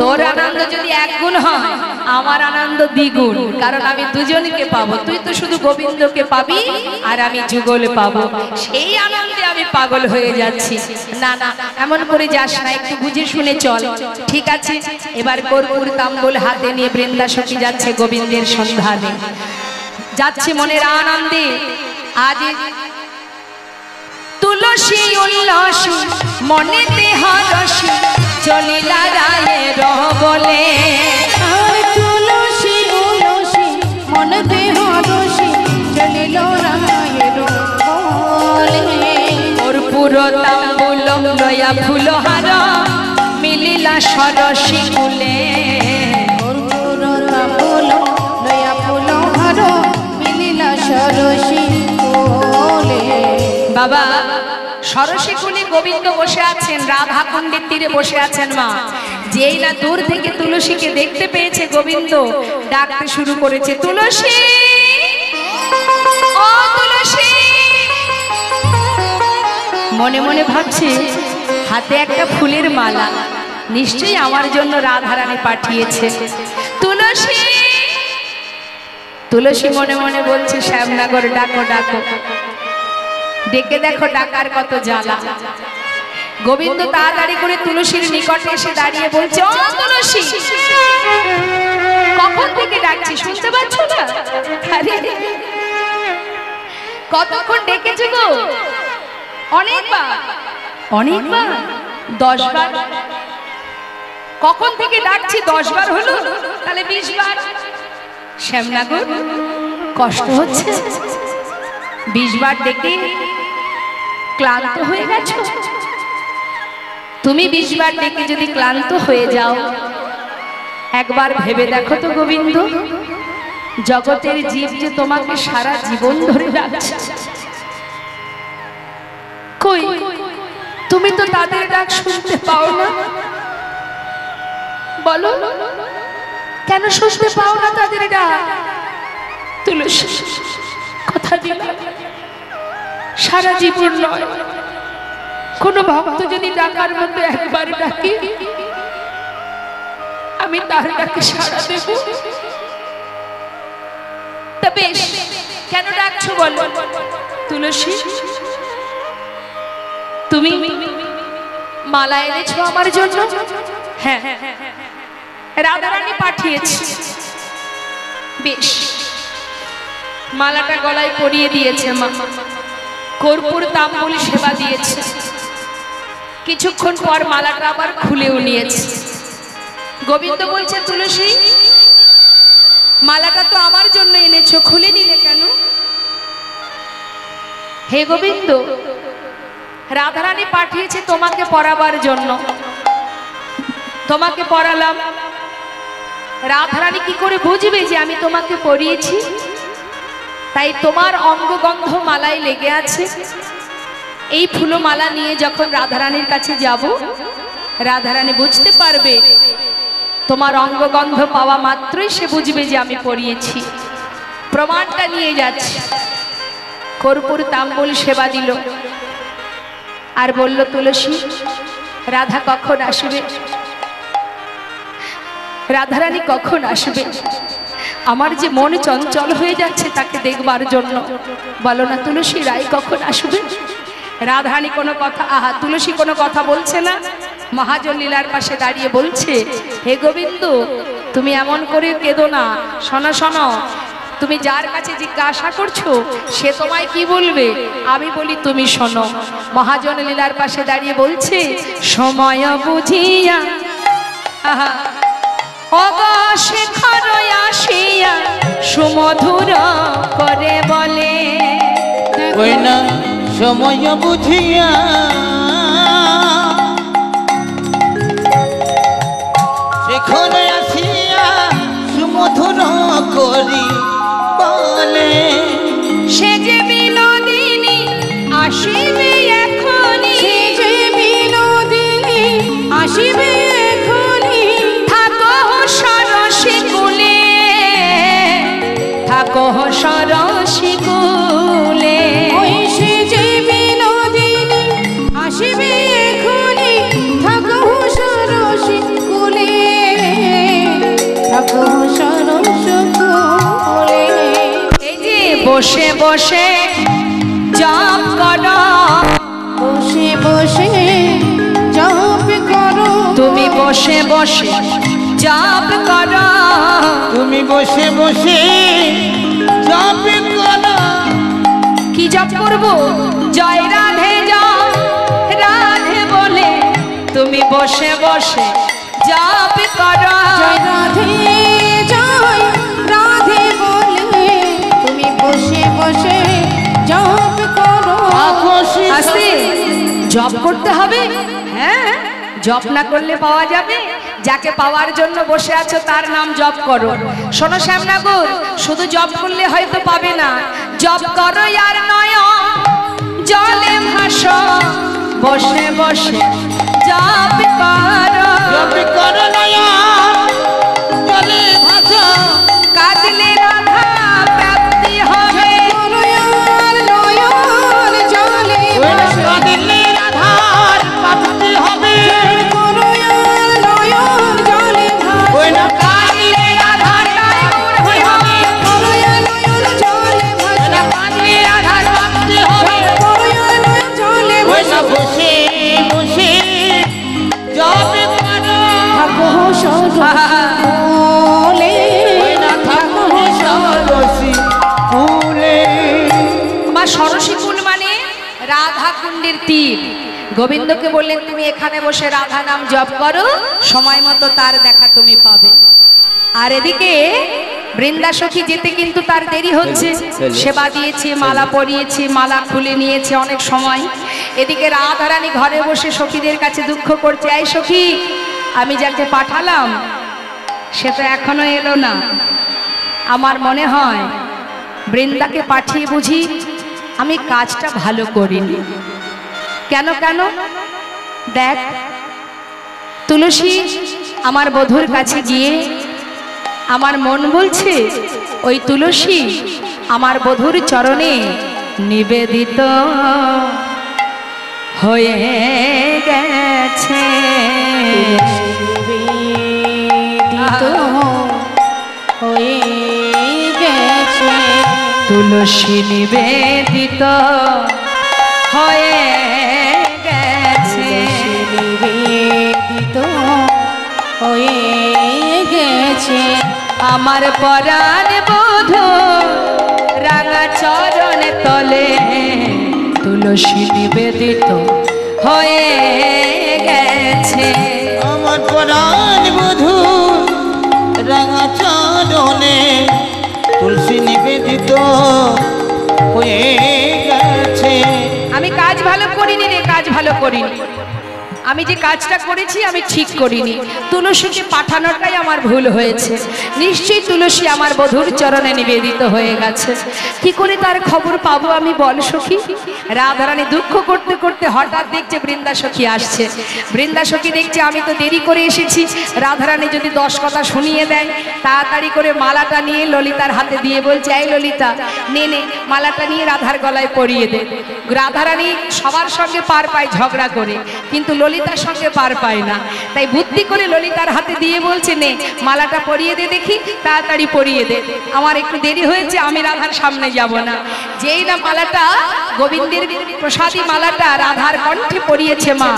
তোর আনন্দ যদি এক গুণ হয় আমার আনন্দ দ্বিগুণ, কারণ আমি দুজনকে পাবো। তুই তো শুধু গোবিন্দকে পাবি আর আমি যুগল পাবো, সেই আনন্দে আমি পাগল হয়ে যাচ্ছি। না না, এমন করে যাস না, একটু বুঝে শুনে চল। ঠিক আছে, এবার কর্পূর তাম্বুল হাতে নিয়ে বৃন্দাসখী যাচ্ছে গোবিন্দের সন্ধানে, যাচ্ছে মনের আনন্দে। আজ তুলসী উল্লাসী মনেতে হরসী চলিলা রায়ের বলে, আর তুলসী তুলসী মনেতে হরসী চলিল রায়ের বলে। কর্পূর তাম্বুল লয়া ফুলহার মিলিলা সরসী কুলে, কর্পূর তাম্বুল লয়া ফুলহার মিলিলা সরসী কুলে। বাবা সরসী কুলে গোবিন্দ বসে আছেন, রাধা কুণ্ডের তীরে বসে আছেন মা। যেই না দূর থেকে তুলসীকে দেখতে পেয়েছে গোবিন্দ, ডাকতে শুরু করেছে, তুলসী ও তুলসী। মনে মনে ভাবছে হাতে একটা ফুলের মালা, নিশ্চয়ই আমার জন্য রাধারানী পাঠিয়েছে। তুলসী তুলসী মনে মনে বলছে, শ্যামনগর ডাকো ডাকো। ডেকে দেখো ডাকার কত জ্বালা। গোবিন্দ তাড়াতাড়ি করে তুলসীর নিকটে এসে দাঁড়িয়ে বলছে, ও তুলসী, কখন থেকে ডাকছি শুনতে পাচ্ছ না? আরে কতক্ষণ ডেকেছো গো? অনেকবার, অনেকবার, 10 বার। কখন থেকে ডাকছি 10 বার হলো, তাহলে 20 বার। শ্যামনগর কষ্ট হচ্ছে? 20 বার ডেকে ক্লান্ত হয়ে গেছো? তুমি 20 বার ডেকে যদি ক্লান্ত হয়ে যাও, একবার ভেবে দেখো তো গোবিন্দ, জগতের জীব যে তোমাকে সারা জীবন ধরে ডাকছে, কই তুমি তো তাদের ডাক শুনতে পাও না? বলো কেন শুনতে পাও না তাদের ডাক? তুলসী কথা দিলাম, সারা জীবন নয়, কোন ভক্ত যদি ডাকার মধ্যে একবার ডাকি, আমি তার ডাকে সাড়া দেব। তা বেশ, কেন ডাকছো বলো? তুলসী, তুমি মালা এনেছো আমার জন্য? হ্যাঁ, রাধারানী পাঠিয়েছে। বেশ, মালাটা গলায় পরিয়ে দিয়েছে মা, কর্পূর তাম্বুল সেবা দিয়েছে। কিছুক্ষণ পর মালাটা আবার খুলেও নিয়েছে। গোবিন্দ বলছে, তুলসী, মালাটা তো আমার জন্য এনেছো, খুলে নিলে কেন? হে গোবিন্দ, রাধারানী পাঠিয়েছে তোমাকে পরাবার জন্য, তোমাকে পরালাম। রাধারানী কি করে বুঝবে যে আমি তোমাকে পরিয়েছি? তাই তোমার অঙ্গগন্ধ মালায় লেগে আছে। এই ফুলমালা নিয়ে যখন রাধারানীর কাছে যাব, রাধারানী বুঝতে পারবে, তোমার অঙ্গগন্ধ পাওয়া মাত্রই সে বুঝবে যে আমি পরিয়েছি। প্রমাণটা নিয়ে যাচ্ছে। কর্পূর তাম্বুল সেবা দিল আর বলল, তুলসী, রাধা কখন আসবে? রাধারানী কখন আসবে? আমার যে মন চঞ্চল হয়ে যাচ্ছে তাকে দেখবার জন্য। বলো না তুলসী, রাই কখন আসবে? রাধারানী কোনো কথা, তুলসী কোনো কথা বলছে না। মহাজন লীলার পাশে দাঁড়িয়ে বলছে, হে গোবিন্দ, তুমি এমন করে কেঁদো না। শোনো শোনো, তুমি যার কাছে জিজ্ঞাসা করছো সে তোমায় কি বলবে, আমি বলি তুমি শোনো। মহাজন লীলার পাশে দাঁড়িয়ে বলছে, সময় বুঝিয়া অবশেখর আসিয়া সুমধুর করে বলে, কই না সময় বুঝিয়া শেখর আসিয়া সুমধুর করি বলে, সে যে বিনোদিনী আসিবে এখনি, সে যে বিনোদিনী আসিবে এখনি, থাকো সরসী কুলে, থাকো সরসী কুলে। বসে বসে জপ করো, বসে বসে জপ করো, তুমি বসে বসে জপ করো, তুমি বসে বসে জপ করো। কি জপ করব? জয় রাধে জয় রাধে বলে তুমি বসে বসে জপ করো। জয় রাধে জয় রাধে বলে তুমি বসে বসে জপ করো। আস্তে জপ করতে হবে। হ্যাঁ, জপ না করলে পাওয়া যাবে? যাকে পাওয়ার জন্য বসে আছো তার নাম জপ করো। শোনো শ্যামনগর, শুধু জপ করলে হয়তো পাবে না, জপ করো আর নয় জলে ভাসো, বসে বসে জপ করো। জপ করো নয়া জলে ভাসো, কাঁদলে রাধা প্রাপ্তি হবে। নয়ন নয়ন জলে ওই না ভাসো, কাঁদিলে রাধার প্রাপ্তি হবে। নয়ন নয়ন জলে ভাসো, ওই না কাঁদলে রাধার নয়ন হবে। নয়ন নয়ন জলে ভাসো, কাঁদিলে রাধার প্রাপ্তি হবে। নয়ন নয়ন জলে ওই না ভাসো। বসে বসে জপ করো। থাকো সরলে, ওই না থাকো সরসী ফুলে। মা সরসী কুল মানে রাধা কুণ্ডের তীর। গোবিন্দকে বললেন তুমি এখানে বসে রাধা নাম জপ করো, সময় মতো তার দেখা তুমি পাবে। আর এদিকে বৃন্দাসখী যেতে কিন্তু তার দেরি হচ্ছে, সেবা দিয়েছে, মালা পরিয়েছে, মালা খুলে নিয়েছে অনেক সময়। এদিকে রাধারানী ঘরে বসে সখীদের কাছে দুঃখ করছে, এই সখী, আমি যাকে পাঠালাম সে তো এখনো এলো না। আমার মনে হয় বৃন্দাকে পাঠিয়ে বুঝি আমি কাজটা ভালো করিনি। কেন কেন? দেখ, তুলসী আমার বধূর কাছে গিয়ে আমার মন বলছে ওই তুলসী আমার বধূর চরণে নিবেদিত হয়ে গেছে। নিবেদিত হয়ে গেছে, তুলসী নিবেদিত হয়ে গেছে। নিবেদিত হয়ে গেছে, আমার পরাণ বধূ রাঙা চরণ তলে তুলসী নিবেদিত হয়ে গেছে। আমার পরাণ বধূ রাঙা চরণে তুলসী নিবেদিত হয়ে গেছে। আমি কাজ ভালো করিনি রে, কাজ ভালো করিনি। আমি যে কাজটা করেছি আমি ঠিক করিনি। তুলসীকে পাঠানোটাই আমার ভুল হয়েছে। নিশ্চয়ই তুলসী আমার বধূর চরণে নিবেদিত হয়ে গেছে। কি করে তার খবর পাবো আমি, বল সখী? রাধারানী দুঃখ করতে করতে হঠাৎ দেখছে বৃন্দাসখী আসছে। বৃন্দাসখী দেখছে আমি তো দেরি করে এসেছি, রাধারানী যদি 10 কথা শুনিয়ে দেয়। তাড়াতাড়ি করে মালাটা নিয়ে ললিতার হাতে দিয়ে বলছে, এই ললিতা, নে নে মালাটা নিয়ে রাধার গলায় পরিয়ে দে। রাধারানী সবার সঙ্গে পার পায় ঝগড়া করে, কিন্তু ললিতার সঙ্গে পার পায় না। তাই বুদ্ধি করে ললিতার হাতে দিয়ে বলছে, নে মালাটা পরিয়ে দে দেখি, তাড়াতাড়ি পরিয়ে দে, আমার একটু দেরি হয়েছে, আমি রাধার সামনে যাব না। যেই না মালাটা, গোবিন্দের প্রসাদী মালাটা রাধার কণ্ঠে পরিয়েছে মা,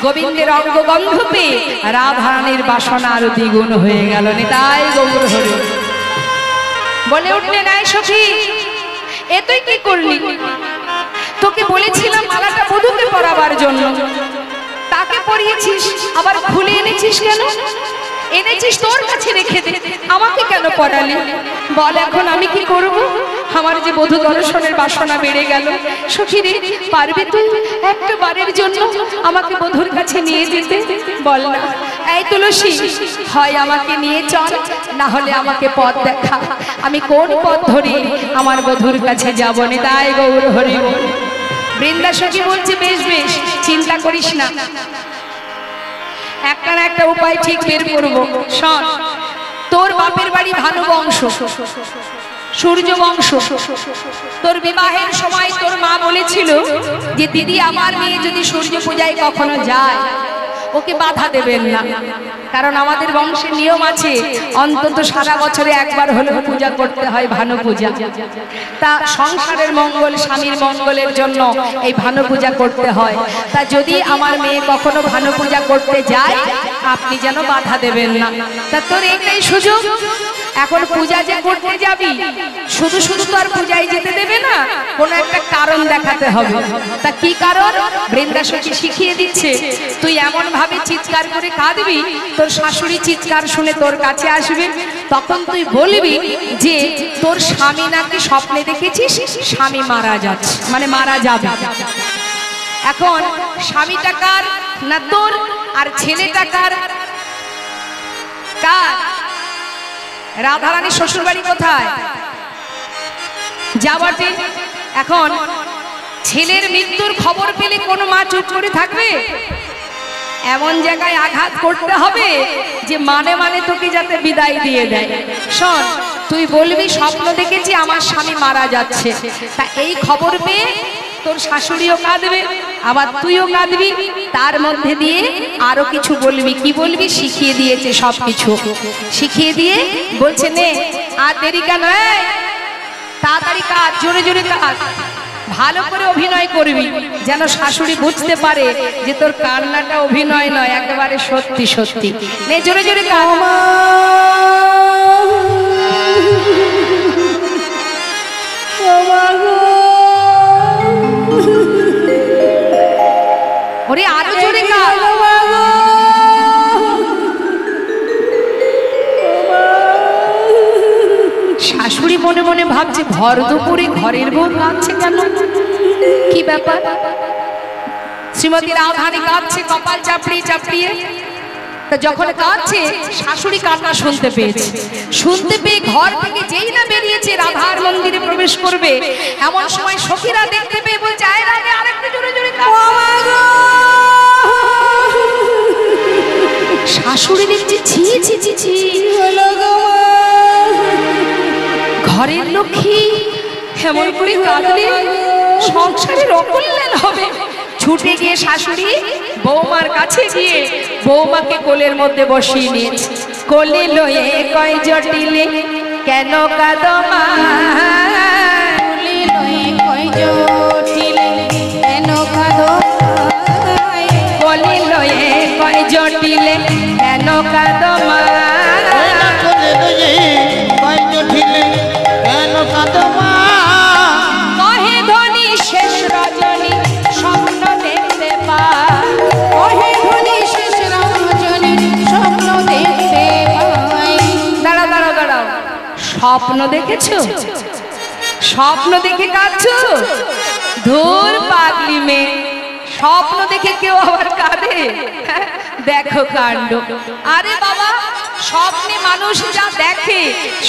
গোবিন্দের অঙ্গগন্ধ পেয়ে রাধারানীর বাসনা আরো দ্বিগুণ হয়ে গেল। নিতাই গৌর হরি। বলে উঠলেন, নাই সখী, এ তুই কি করলি? তোকে বলেছিলাম মালাটা বধূকে পরাবার জন্য, তাকে পরিয়েছিস, আবার খুলে এনেছিস কেন? এনেছিস তোর কাছে রেখে দে, আমাকে কেন পরালি? বল এখন আমি কি করব? আমার যে বধূ দর্শনের বাসনা বেড়ে গেল। সখী রে, পারবে তুই একটা বারের জন্য আমাকে বধূর কাছে নিয়ে যেতে? বল না। এই তুলসী, হয় আমাকে নিয়ে চল, না হলে আমাকে পথ দেখা, আমি কোন পথ ধরে আমার বধূর কাছে যাব। নিতাই গৌর হরি বল। বৃন্দাসখী বলছে, বেশ বেশ, চিন্তা করিস না, একটা না একটা উপায় ঠিক বের করবো। শোন, তোর বাপের বাড়ি ভানু বংশ, সূর্য বংশ। তোর বিবাহের সময় তোর মা বলেছিল যে দিদি আমার মেয়ে যদি সূর্য পূজায় কখনো যায় ওকে বাধা দেবেন না। কারণ আমাদের বংশের নিয়ম আছে অন্তত সারা বছরে একবার হলেও পূজা করতে হয়, ভানু পূজা। তা সংসারের মঙ্গল, স্বামীর মঙ্গলের জন্য এই ভানু পূজা করতে হয়। তা যদি আমার মেয়ে কখনো ভানু পূজা করতে যায়, আপনি যেন বাধা দেবেন না। তা তোর এইটাই সুযোগ, এখন পূজা যে করতে যাবি, শুধু শুধু তো আর পূজায় যেতে দেবে না, কোনো একটা কারণ দেখাতে হবে। তা কি কারণ? বৃন্দা সখী শিখিয়ে দিচ্ছে, তুই এমন ভাবে চিৎকার করে কাঁদবি, তোর শাশুড়ি চিৎকার শুনে তোর কাছে আসবে, তখন তুই বলবি যে তোর স্বামী নাকি স্বপ্নে দেখেছিস স্বামী মারা যাচ্ছে, মানে মারা যাবে। এখন স্বামীটা কার না তোর, আর ছেলেটা কার? কার? রাধারানীর শ্বশুর বাড়ি কোথায়? যাবটে। এখন ছেলের মৃত্যুর খবর পেলে কোনো মা চুপ করে থাকবে? এমন জায়গায় আঘাত করতে হবে যে মানে মানে তোকে যাতে বিদায় দিয়ে দেয়। শোন, তুই বলবি স্বপ্ন দেখেছি আমার স্বামী মারা যাচ্ছে। তা এই খবর পেয়ে তোর শাশুড়িও কাঁদবে, আবার তুইও কাঁদবি, তার মধ্যে দিয়ে আরো কিছু বলবি। কি বলবি? শিখিয়ে দিয়েছে সবকিছু, শিখিয়ে দিয়ে বলছে নে আর দেরি কেন, তাড়াতাড়ি কাজ, জোরে জোরে কাজ, ভালো করে অভিনয় করবি, যেন শাশুড়ি বুঝতে পারে যে তোর কান্নাটা অভিনয় নয়, একেবারে সত্যি সত্যি। নে জোরে জোরে কাজ। ওরে আরো জোরে কাজ। শাশুড়ি মনে মনে ভাবছে ভর দুপুরে ঘরের বউ কাঁদছে কেন, কি ব্যাপার? শ্রীমতী রাধারানী কাঁদছে কপাল চাপড়িয়ে চাপড়িয়ে। তা যখন কাঁদছে শাশুড়ি কান্না শুনতে পেয়েছে, শুনতে পেয়ে ঘর থেকে যেই না বেরিয়েছে রাধার মন্দিরে প্রবেশ করবে, এমন সময় সখীরা দেখতে পেয়ে বলছে আয় রাধে আরেকটু জোরে জোরে কাঁদ। শাশুড়ি দেখছে ছি ছি ছি ছি, ঘরের লক্ষ্মী এমন করে কাঁদলে সংসারের অকল্যাণ হবে। ছুটে গিয়ে শাশুড়ি বৌমার কাছে গিয়ে বৌমাকে কোলের মধ্যে বসিয়ে নিয়েছে। কোলে লয়ে কয় জটিলে কেন কাঁদো মা, কোলে লয়ে কয় জটিলে কেন কাঁদো, কোলে লয়ে কয় জটিলে কেন কাঁদো মা, কোলে লয়ে কয় জটিলে কেন কাঁদো মা, কহে ধনী শেষ রজনী স্বপ্ন দেখতে পায়, কহে ধনী শেষ রজনী স্বপ্ন দেখতে পায়। দাঁড়াও দাঁড়াও দাঁড়াও, স্বপ্ন দেখেছো? স্বপ্ন দেখে কাঁদছো? ধুর পাগলি মেয়ে, স্বপ্ন দেখে কেউ আবার কাঁদে? দেখো কাণ্ড। আরে বাবা, স্বপ্নে মানুষ যা দেখে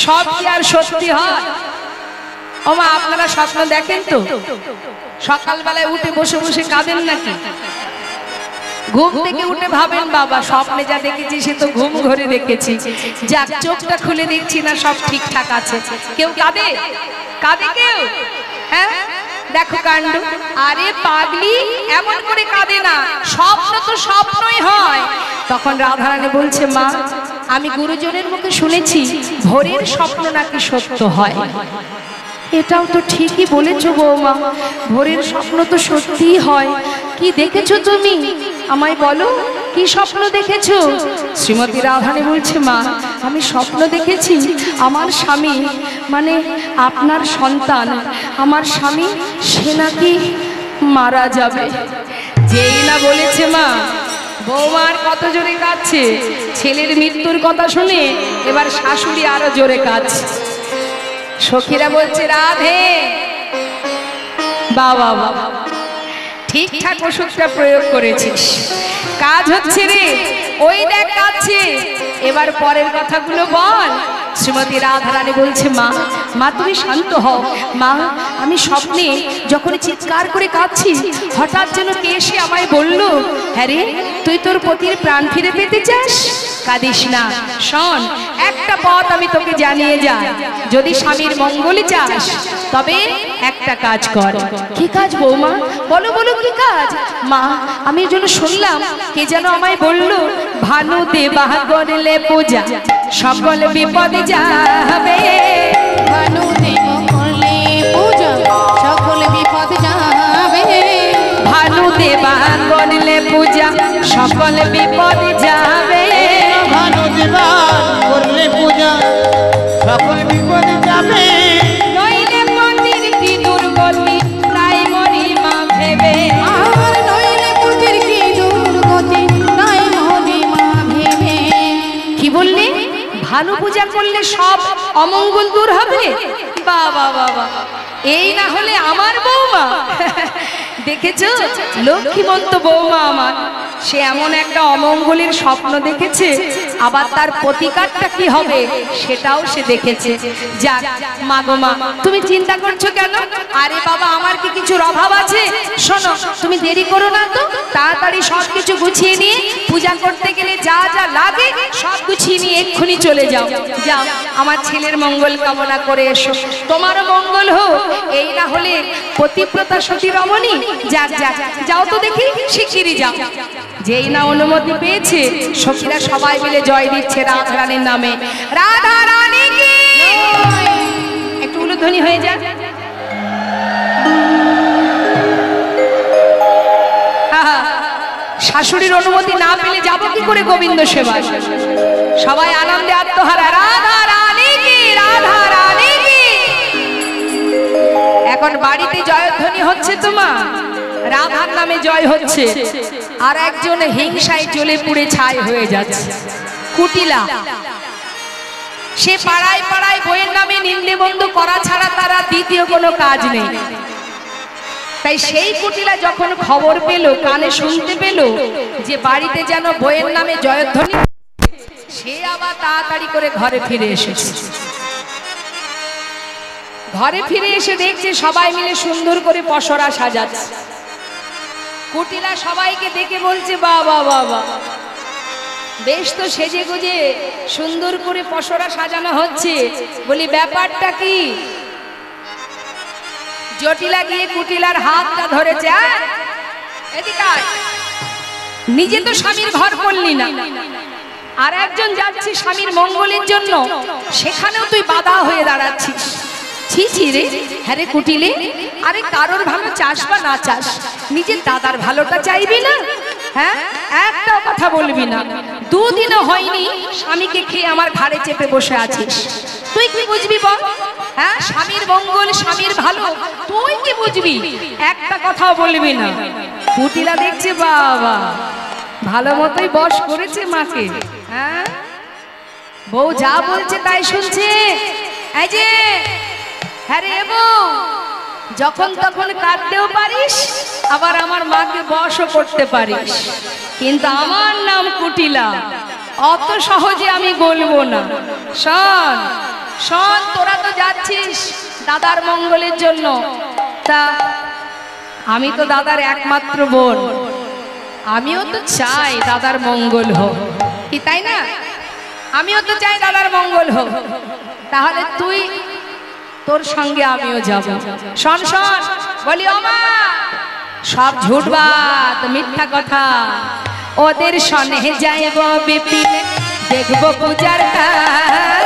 সব কি আর সত্যি হয়? ও মা, আপনারা স্বপ্ন দেখেন তো? সকালবেলায় উঠে বসে বসে কাঁদেন নাকি? ঘুম থেকে উঠে ভাবেন বাবা স্বপ্নে যা দেখেছি সে তো ঘুম ঘরে দেখেছি, যাক চোখটা খুলে দেখছি না সব ঠিকঠাক আছে। কেউ কাঁদে? কাঁদে কেউ? হ্যাঁ, দেখো কাণ্ড। আরে পাগলি, এমন করে কাঁদে না, স্বপ্ন তো স্বপ্নই হয়। তখন রাধারানী বলছে মা, আমি গুরুজনের মুখে শুনেছি ভোরের স্বপ্ন নাকি সত্য হয়। এটাও তো ঠিকই বলেছো বৌমা, ভোরের স্বপ্ন তো সত্যিই হয়। কি দেখেছো তুমি? আমায় বলো, কি স্বপ্ন দেখেছো? শ্রীমতী রাধারানী বলছে মা, আমি স্বপ্ন দেখেছি আমার স্বামী, মানে আপনার সন্তান, আমার স্বামী সে নাকি মারা যাবে। যেই না বলেছে মা, বৌমার কত জোরে কাঁদছে। ছেলের মৃত্যুর কথা শুনে এবার শাশুড়ি আরো জোরে কাঁদছে। সখীরা বলছে রাধে, বাবা বাবা ঠিকঠাক ওষুধটা প্রয়োগ করেছিস, কাজ হচ্ছে রে। ওই দেখ কাঁদছে, এবার পরের কথাগুলো বল। শ্রীমতী রাধারানী বলছে মা, মা তুমি শান্ত হও। মা, আমি স্বপ্নে যখন চিৎকার করে কাঁদছি, হঠাৎ যেন কে এসে আমায় বলল, হ্যাঁ রে তুই তোর পতির প্রাণ ফিরে পেতে চাস? কাঁদিস না, শোন একটা পথ আমি তোকে জানিয়ে যাই। যদি স্বামীর মঙ্গল চাস তবে একটা কাজ কর। কি কাজ বৌমা? বলো বলো কি কাজ? মা, আমি যেন শুনলাম কে যেন আমায় বলল ভানু দেবা করলে পূজা সকল বিপদ যাবে। ভানু দেব করলে পূজা সকল বিপদ যাবে। ভানু দেবা করলে পূজা সকল বিপদ যাবে। ভানু দেবা করলে পূজা সকল বিপদ যাবে। নইলে পতির কি দুর্গতি তাই মরি মা ভেবে। আর নইলে পতির কি দুর্গতি তাই মরি মা ভেবে। কি বললি? ভানু পূজা করলে সব অমঙ্গল দূর হবে? বাবা বাবা, এই না হলে আমার বৌমা। দেখেছো লক্ষ্মীমন্ত বৌমা আমার, সে এমন একটা অমঙ্গলের স্বপ্ন দেখেছে, আবার তার প্রতিকারটা কি হবে সেটাও সে দেখেছে। যাক মা গো মা, তুমি চিন্তা করছো কেন? আরে বাবা, আমার কি কিছুর অভাব আছে? শোনো, তুমি দেরি করো না তো, তাড়াতাড়ি সবকিছু গুছিয়ে নিয়ে পূজা করতে গেলে যা যা লাগে সব গুছিয়ে নিয়ে এক্ষুনি চলে যাও। যাও, আমার ছেলের মঙ্গল কামনা করে এসো, তোমারও মঙ্গল হোক। এই না হলে পতিব্রতা সতী রমণী, যাক যাক, যাও তো দেখি, শিগগিরই যাও। যেই না অনুমতি পেয়েছে, সখীরা সবাই মিলে জয় দিচ্ছে রাধা রানীর নামে। রাধা রানী কি একটু উলুধ্বনি হয়ে যাক। শাশুড়ির অনুমতি না পেলে যাব কি করে গোবিন্দ সেবায়? সবাই আনন্দে আত্মহারা। রাধা রানী কি, রাধা রানী কি। এখন বাড়িতে জয়ধ্বনি হচ্ছে, তোমার রাধার নামে জয় হচ্ছে, আর একজন হিংসায় জ্বলে পুড়ে ছাই হয়ে যাচ্ছে। কুটিলা, সে পাড়ায় পাড়ায় বইয়ের নামে নিন্দে বন্ধ করা ছাড়া তারা দ্বিতীয় কোনো কাজ নেই। তাই সেই কুটিলা যখন খবর পেল, কানে শুনতে পেল যে বাড়িতে যেন বইয়ের নামে জয়ধ্বনি, সে আবার তাড়াতাড়ি করে ঘরে ফিরে এসেছে। ঘরে ফিরে এসে দেখছে সবাই মিলে সুন্দর করে পসরা সাজাচ্ছে। কুটিলা সবাইকে দেখে বলছে, বাবা বাবা, বেশ তো সেজে গুজে সুন্দর করে পসরা সাজানো হচ্ছে। বলি ব্যাপারটা কি? জটিলা গিয়ে কুটিলার হাতটা ধরেছে। এদিকে আয়, নিজে তো স্বামীর ঘর করলি না, আর একজন যাচ্ছে স্বামীর মঙ্গলের জন্য, সেখানেও তুই বাধা হয়ে দাঁড়াচ্ছিস। ছি ছি রে। হ্যাঁ রে কুটিলে, আরে কারোর ভালো চাস বা না চাস, নিজের দাদার ভালোটা চাইবি না? হ্যাঁ, একটাও কথা বলবি না। দুদিনও হয়নি স্বামীকে খেয়ে আমার ঘাড়ে চেপে বসে আছিস, তুই কি বুঝবি বল? হ্যাঁ, স্বামীর মঙ্গল, স্বামীর ভালো তুই কি বুঝবি? একটা কথাও বলবি না। কুটিলা দেখছে বাবা ভালো মতোই বশ করেছে মাকে। হ্যাঁ, বউ যা বলছে তাই শুনছে। এই যে, হ্যাঁ রে বউ, যখন তখন কাঁদতেও পারিস, আবার আমার মাকে বশও করতে পারিস, কিন্তু আমার নাম কুটিলা, অত সহজে আমি বলবো না। শোন শোন, তোরা তো যাচ্ছিস দাদার মঙ্গলের জন্য, তা আমি তো দাদার একমাত্র বোন, আমিও তো চাই দাদার মঙ্গল হোক, কি তাই না? আমিও তো চাই দাদার মঙ্গল হোক। তাহলে তুই, তোর সঙ্গে আমিও যাব। শোন শোন, বলি ও মা, সব ঝুটবাদ, মিথ্যা কথা। ওদের সনে যাইব বিপিনে, দেখব পূজার কাজ।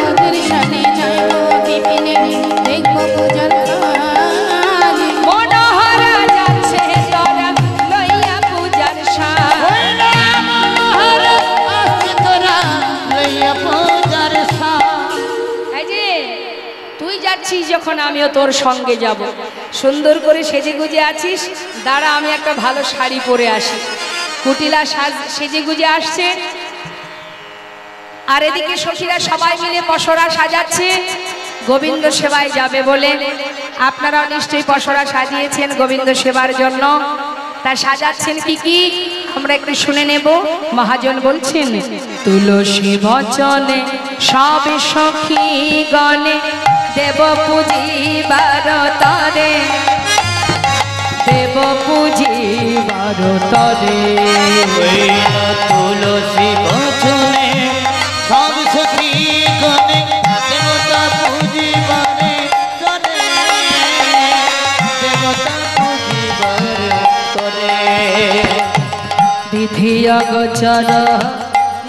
ওদের সনে যাইব বিপিনে, দেখব পূজার কাজ। মনোহরা যাচ্ছে তোরা লইয়া পূজার সাজ। মনোহরা আসছে তোরা লইয়া পূজার সাজ। এই যে তুই যাচ্ছিস যখন, আমিও তোর সঙ্গে যাব। সুন্দর করে সেজে গুজে আছিস, দাঁড়া আমি একটা ভালো শাড়ি পরে আসি। কুটিলা সেজে গুজে আসছে, আর এদিকে সখীরা সবাই মিলে পসরা সাজাচ্ছে গোবিন্দ সেবায় যাবে বলে। আপনারাও নিশ্চয়ই পসরা সাজিয়েছেন গোবিন্দ সেবার জন্য, তা সাজাচ্ছেন কি কি আমরা একটু শুনে নেব। মহাজন বলছেন, তুলসী বচনে সব সখী গণে, দেব পুজিবার তরে, দেব পুজিবার তরে। তুলসী বচনে সব সখী গণে, দেবতা পুজিবারে তরে, দেবতা পুজিবারে তরে। বিধি অগোচর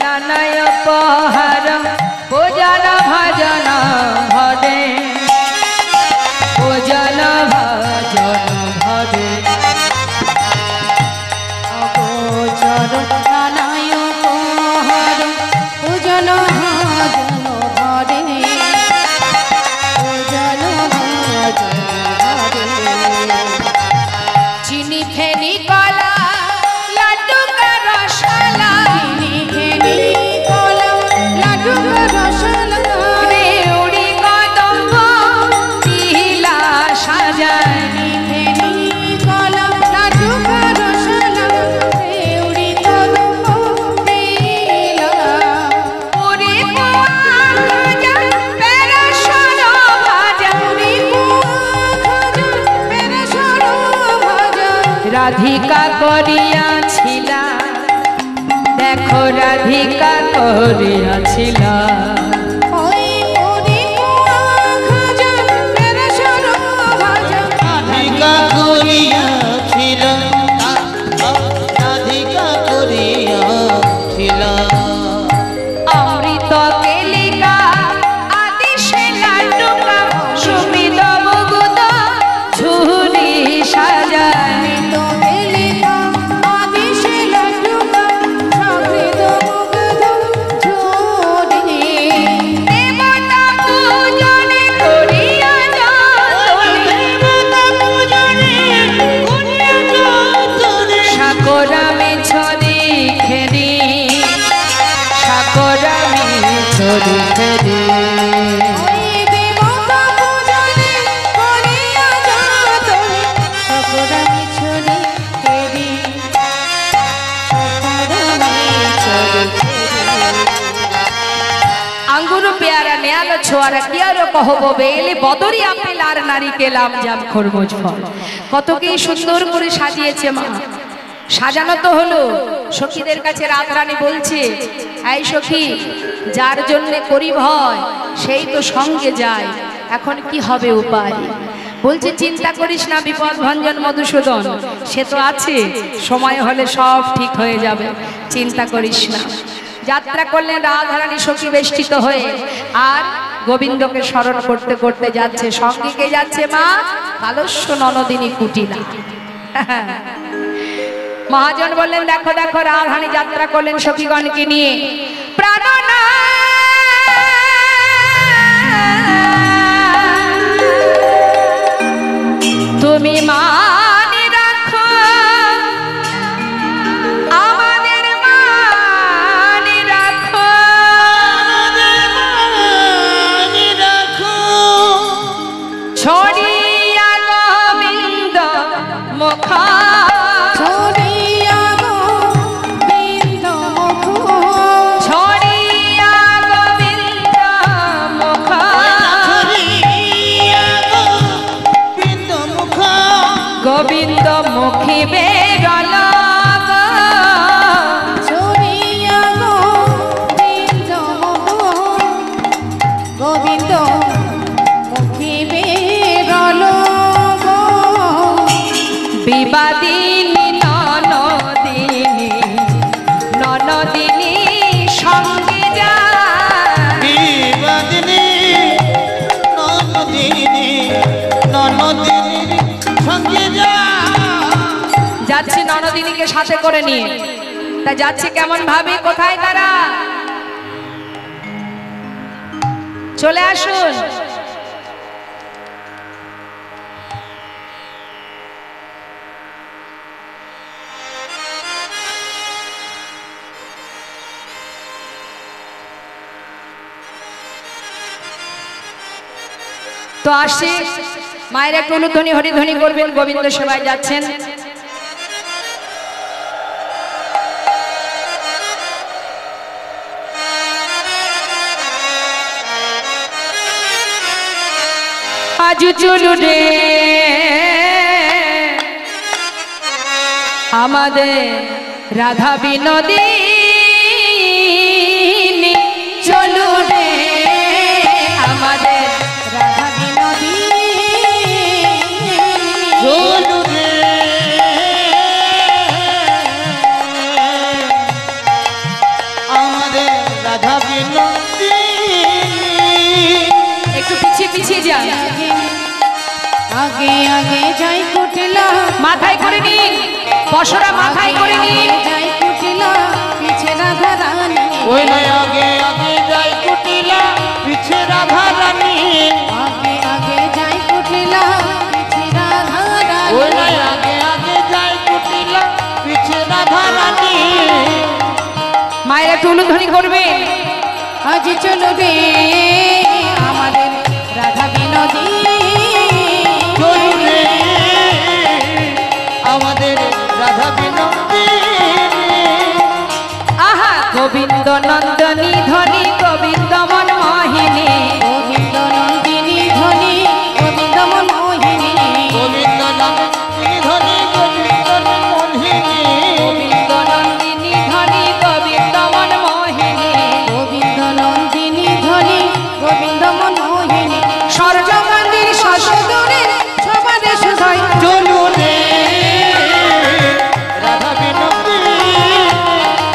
নানায় পহার ভোজন ভজন ভরে ভোজন ভজন ভরে অগোচর নানায় পহার ভোজন ভজন ভরে ভোজন ভজন ভরে চিনি ফেনি কলা লাড্ডু রসলা চিনি ফেনি কলা লাড্ডু রসলা নেউড়ি কদম্ব তিলা সাজায় চিনি ফেনি কলা লাড্ডু রসলা দেউড়ি কদম্ব দিলা পুরি পোয়া ভাজা পেরাসন ভাজা পুরি খাজা পেরাসন ভাজা রাধিকা করিয়াছিলা দেখো রাধিকা করিয়াছিলা ওই পুরি খাজা পেরাসন ভাজা রাধিকা করিয়াছিল রাধিকা করিয়াছিল অমৃত কেলিকা আদি সে লাড্ডুকা সুমিত মুগুদ ঝুরি সাজায় তো এলিকা আদি সে লাড্ডুকা সকৃত মুগ্ধ ঝোড়ে দেবতা পূজনে করিয়া সাকরামে ছড়ি খেরি সাকরামে ছড়ি খেরি ওই দেবতা পূজনে করিয়া যাতনে সকরামি ছড়ি কেরি সকরামি ছড়ি আঙ্গুর পেয়ারা নেয়ালো ছোয়ারা কিয়ারো কহব বেলে বদরি আপেল আর নারিকেল আম জাম খরমুজ ফল কত কি সুন্দর করে সাজিয়েছে মা সাজানো তো হলো সখীদের কাছে রাধারানী বলছে এই সখী যার জন্য করি ভয় সেই তো সঙ্গে যায় এখন কি হবে উপায় বলছে চিন্তা করিস না বিপদ ভঞ্জন মধুসূদন সে তো আছে সময় হলে সব ঠিক হয়ে যাবে চিন্তা করিস না যাত্রা করলেন রাধারানী সখী বেষ্টিত হয়ে আর গোবিন্দকে স্মরণ করতে করতে যাচ্ছে সঙ্গে কে যাচ্ছে মা কালস্য ননদিনী কুটিলা মহাজন বললেন দেখো দেখো রাধারানী যাত্রা করলেন সখীগণকে নিয়ে প্রাণনা তুমি মানে রাখো আমাদের মানে রাখো ছড়িয়া গোবিন্দ মুখ ছড়িয়া গোবিন্দ মুখ ছড়িয়া গোবিন্দ মুখ গোবিন্দ মুখী বেরল ছড়িয়া গোবিন্দ মুখ গোবিন্দ মুখে বেরল বিবাদিনী ননদিনী ননদিনী সঙ্গে যায় যাচ্ছে ননদিনীকে সাথে করে নিয়ে তা যাচ্ছে কেমন ভাবে কোথায় তারা চলে আসুন তো আসছে মায়ের একটু অনুধ্বনি হরিধ্বনি করবেন গোবিন্দ সেবায় যাচ্ছেন আজ চলু রে আমাদের রাধা বিনোদিনী চলু রে আমাদের রাধা বিনোদিনী পিছিয়ে যান। আগে আগে যাই কুটিলা, মাথায় করে নিন, বসরা মাথায় করে নিন। যাই কুটিলা, পিছে রাধা রানী। ওই নয় আগে আগে যাই কুটিলা, পিছে রাধা রানী। আগে আগে যাই কুটিলা, পিছে রাধা রানী। ওই নয় আগে আগে যাই কুটিলা, পিছে রাধা রানী। মায়েরা একটু উলুধ্বনি করবে। আজ চলো রে আমাদের রাধা বিনোদী, চলুন রে আমাদের রাধা বিনোদিনী। আহা গোবিন্দ নন্দনী ধনী গোবিন্দ মন মোহিনী, গোবিন্দ নন্দিনী ধনী গোবিন্দ মন মোহিনী। গোবিন্দ নন্দিনী ধনী গোবিন্দ মোহিনী। গোবিন্দ নন্দিনী ধনী গোবিন্দ মন মোহিনী। গোবিন্দ নন্দিনী ধনী গোবিন্দ মন মোহিনী। স্বর্গ মন্দির সসদরে সবারে সুধয়, চলুন রে রাধা বিনোদিনী।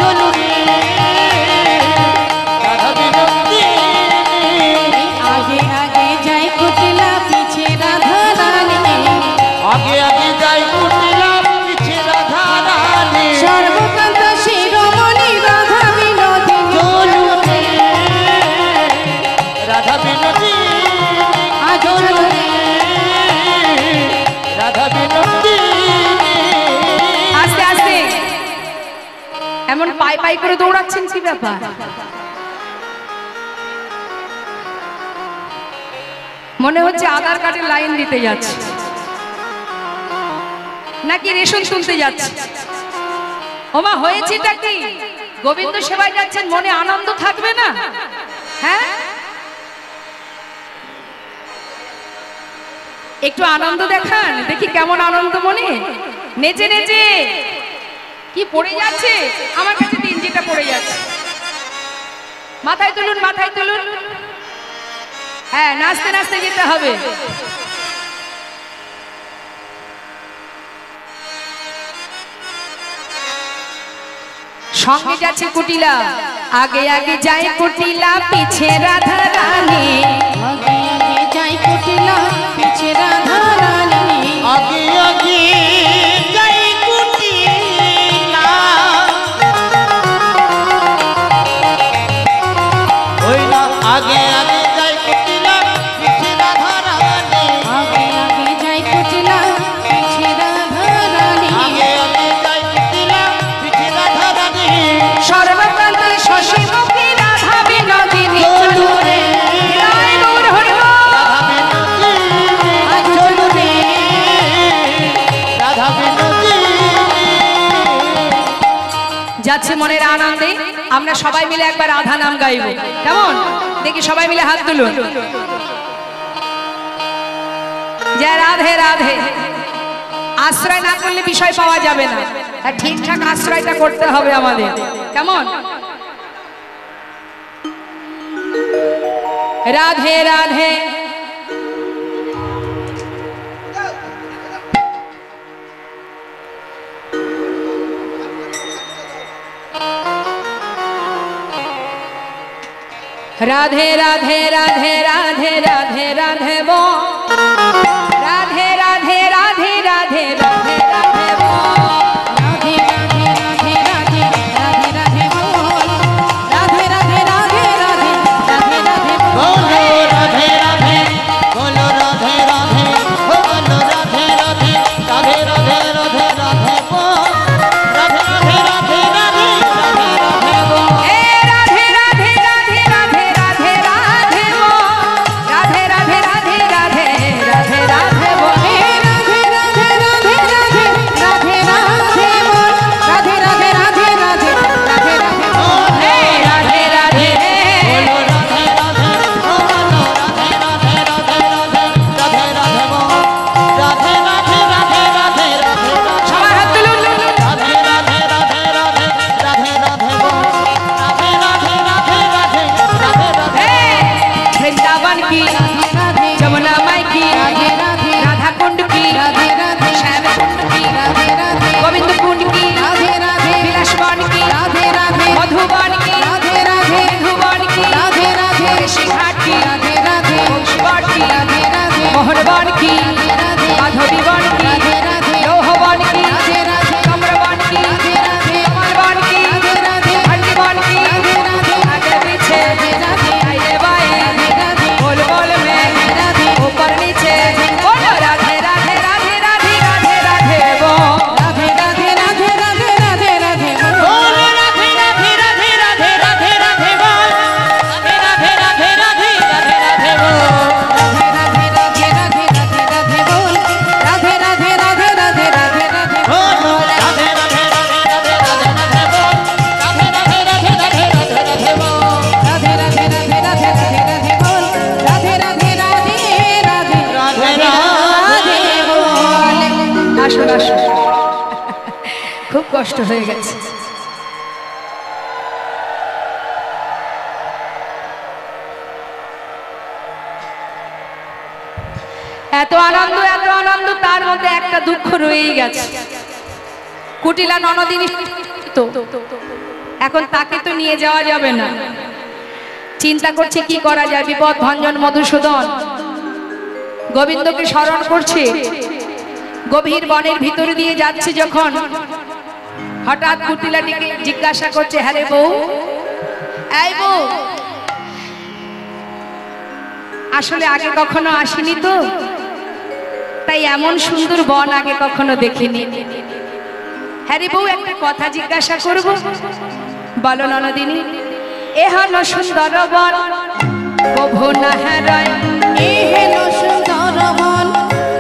চলুন রে রাধা বিনোদিনী। আগে আগে যাই কুটিলা, পিছে রাধা রানী। আগে আগে যাই কুটিলা, পিছে রাধা রানী। সর্বকান্ত শিরোমণি রাধা বিনোদিনী। চলুন রে রাধা বিনোদিনী। আজ চলো রে রাধা বিনোদিনী। আস্তে আস্তে এমন পাই পাই করে দৌড়াচ্ছেন, কি ব্যাপার? মনে হচ্ছে আধার কার্ডের লাইন দিতে যাচ্ছে নাকি রেশন তুলতে যাচ্ছে। ওমা হয়েছেটা কি? গোবিন্দ সেবায় যাচ্ছেন, মনে আনন্দ থাকবে না? হ্যাঁ, একটু আনন্দ দেখান, দেখি কেমন আনন্দ মনে। নেচে নেচে কি পড়ে যাচ্ছে আমার কাছে, দিন যেটা পড়ে যাচ্ছে। মাথায় তুলুন, মাথায় তুলুন। হ্যাঁ, নাচতে নাচতে যেতে হবে। সঙ্গে যাচ্ছে কুটিলা, আগে আগে যায় কুটিলা, পিছে রাধা রানী। আগে আগে যাই কুটিলা, পিছে রাধা রানী। আগে আগে যাই কুটিলা, ওই না আগে আগে যাই কুটিলা, পিছে রাধা রানী। আগে আগে যাই কুটিলা, পিছে রাধা রানী। আগে আগে যাই কুটিলা, পিছে রাধা রানী। সর্বকান্তে শশীমুখী রাধা বিনোদিনী। চলুন রে জয় গৌর হরিবল। রাধা বিনোদিনী। আজ চলো রে রাধা বিনোদিনী। যাচ্ছে মনের আনন্দে। আমরা সবাই মিলে একবার রাধা নাম গাইব, কেমন? দেখি সবাই মিলে হাত তুলুন। জয় রাধে রাধে। আশ্রয় না করলে বিষয় পাওয়া যাবে না, আর ঠিকঠাক আশ্রয়টা করতে হবে আমাদের, কেমন? রাধে রাধে। রাধে রাধে রাধে রাধে রাধে রাধে বো, রাধে রাধে রাধে রাধে রাধে রাধে বো। রাধে রাধে রাধে রাধে রাধে রাধে বল, রাধে রাধে রাধে রাধে রাধে রাধে বল। বলো রাধে রাধে, বলো রাধে রাধে, বলো রাধে রাধে, রাধে রাধে রাধে রাধে বল। রাধে রাধে রাধে রাধে রাধে রাধে বল। এ রাধে রাধে রাধে রাধে রাধে রাধে বো, রাধে রাধে রাধে রাধে রাধে আসো। খুব কষ্ট হয়ে গেছে। এত আনন্দ, তার মধ্যে একটা দুঃখ রয়েই গেছে। কুটিলা ননদিনী তো এখন তাকে তো নিয়ে যাওয়া যাবে না। চিন্তা করছে কি করা যায়। বিপদ ভঞ্জন মধুসূদন গোবিন্দকে স্মরণ করছে। গভীর বনের ভিতর দিয়ে যাচ্ছে যখন, হঠাৎ কুটিলাটিকে জিজ্ঞাসা করছে, হ্যাঁ রে বউ, এই বউ, আসলে আগে কখনো আসিনি তো, তাই এমন সুন্দর বন আগে কখনো দেখিনি। হ্যাঁ রে বউ, একটা কথা জিজ্ঞাসা করব। বলো ননদিনী। এহেন সুন্দর বন কভু না হারায়, এহেন সুন্দর বন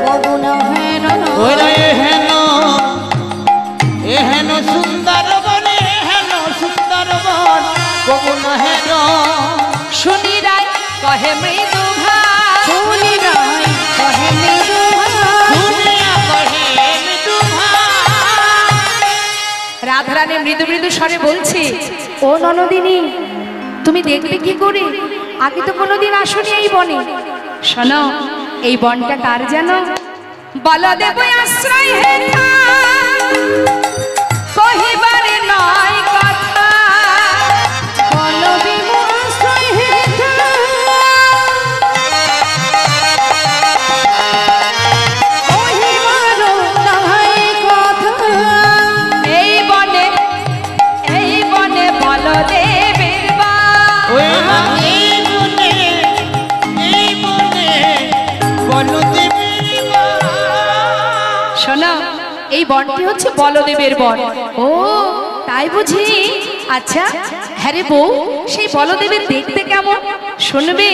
কভু না হারায়। ওরে এহেন সুন্দর বনে, এহেন সুন্দর বন কবু না হেন। শুনি রায় কহে মৃদু ভাই, শুনি রায় কহে মৃদু ভাই, দুনিয়া কহে মৃদু ভাই। রাধারানী মৃদু মৃদু স্বরে বলছে, ও ননদিনী, তুমি দেখবে কি করে? আগে তো কোনোদিন আসনি এই বনে। শোনো, এই বনটা কার জানো? বলদেব আশ্রয় হেথা, কহিবারে নয় কথা। বলদেব আশ্রয় হেথা, কহিবার নয় কথা। এই বনে বলদেবের বাস। ওই না এই বনে বলদেবের বাস। শোনো, এই বনটি হচ্ছে বলদেবের বন। ও তাই বুঝি? আচ্ছা, হ্যাঁ রে বউ, সেই বলদেবের দেখতে কেমন? শুনবে?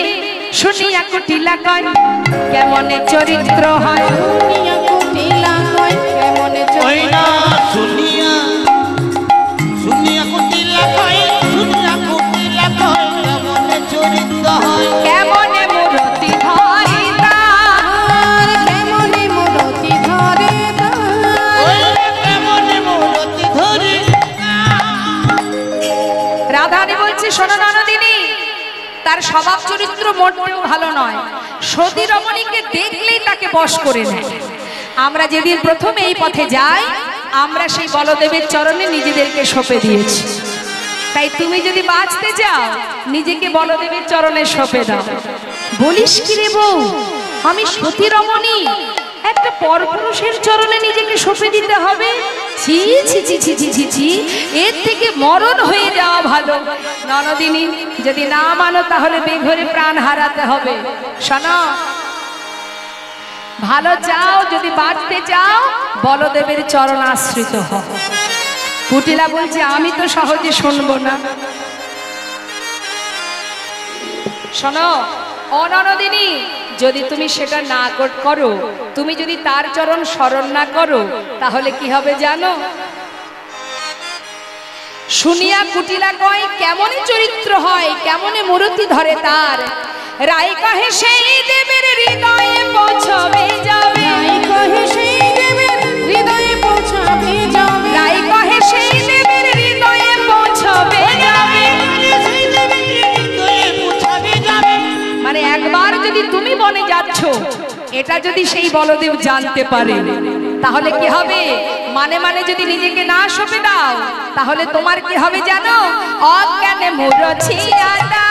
শুনিয়া কুটিলা কয়, কেমনে চরিত্র হয়। শুনিয়া কুটিলা কয়, কেমনে ওই না শুনিয়া কুটিলা কয়, শুনিয়া কুটিলা কয়, কেমনে চরিত্র হয়। কেমনে মূরতি ধরি আর কেমনে মূরতি ধরে ওই কেমনে মূরতি ধরি। রাধারানী বলছে, শোনো ননদিনী, তার স্বভাব চরিত্র মোটেও ভালো নয়। সতী রমণীকে দেখলেই তাকে বশ করে নেয়। আমরা যেদিন প্রথম এই পথে যাই, আমরা সেই বলদেবের চরণে নিজেদেরকে সঁপে দিয়েছি। তাই তুমি যদি বাঁচতে চাও, নিজেকে বলদেবের চরণে সঁপে দাও। বলিস কি রে বউ, আমি সতী রমণী একটা পরপুরুষের চরণে নিজেকে সঁপে দিতে হবে? ছি ছি ছি ছি ছি ছি ছি, এর থেকে মরণ হয়ে যাওয়া ভালো। ননদিনী, যদি না মানো তাহলে বেঘরে প্রাণ হারাতে হবে। শোনো, ভালো চাও, যদি বাঁচতে চাও, বলদেবের চরণ আশ্রিত হও। কুটিলা বলছে, আমি তো সহজে শুনবো না। শোনো ও ননদিনী, যদি তুমি সেটা না করো, তুমি যদি তার চরণ স্মরণ না করো, তাহলে কি হবে জানো? শুনিয়া কুটিলা কয়, কেমনে চরিত্র হয়, কেমনে মূরতি ধরে তার। রাই কহে সেই দেবের হৃদয়ে পৌঁছবে যাবে, রাই কহে সেই দেবের হৃদয়ে পৌঁছাবে যাবে, রাই কহে সেই দেবের হৃদয়ে পৌঁছবে যাবে। মানে একবার যদি তুমি বনে যাচ্ছ, এটা যদি সেই বলদেব জানতে পারে, তাহলে কি হবে? মানে মানে যদি নিজেকে না সঁপে দাও, তাহলে তোমার কি হবে জানো? অজ্ঞানে মূরছিয়া দা,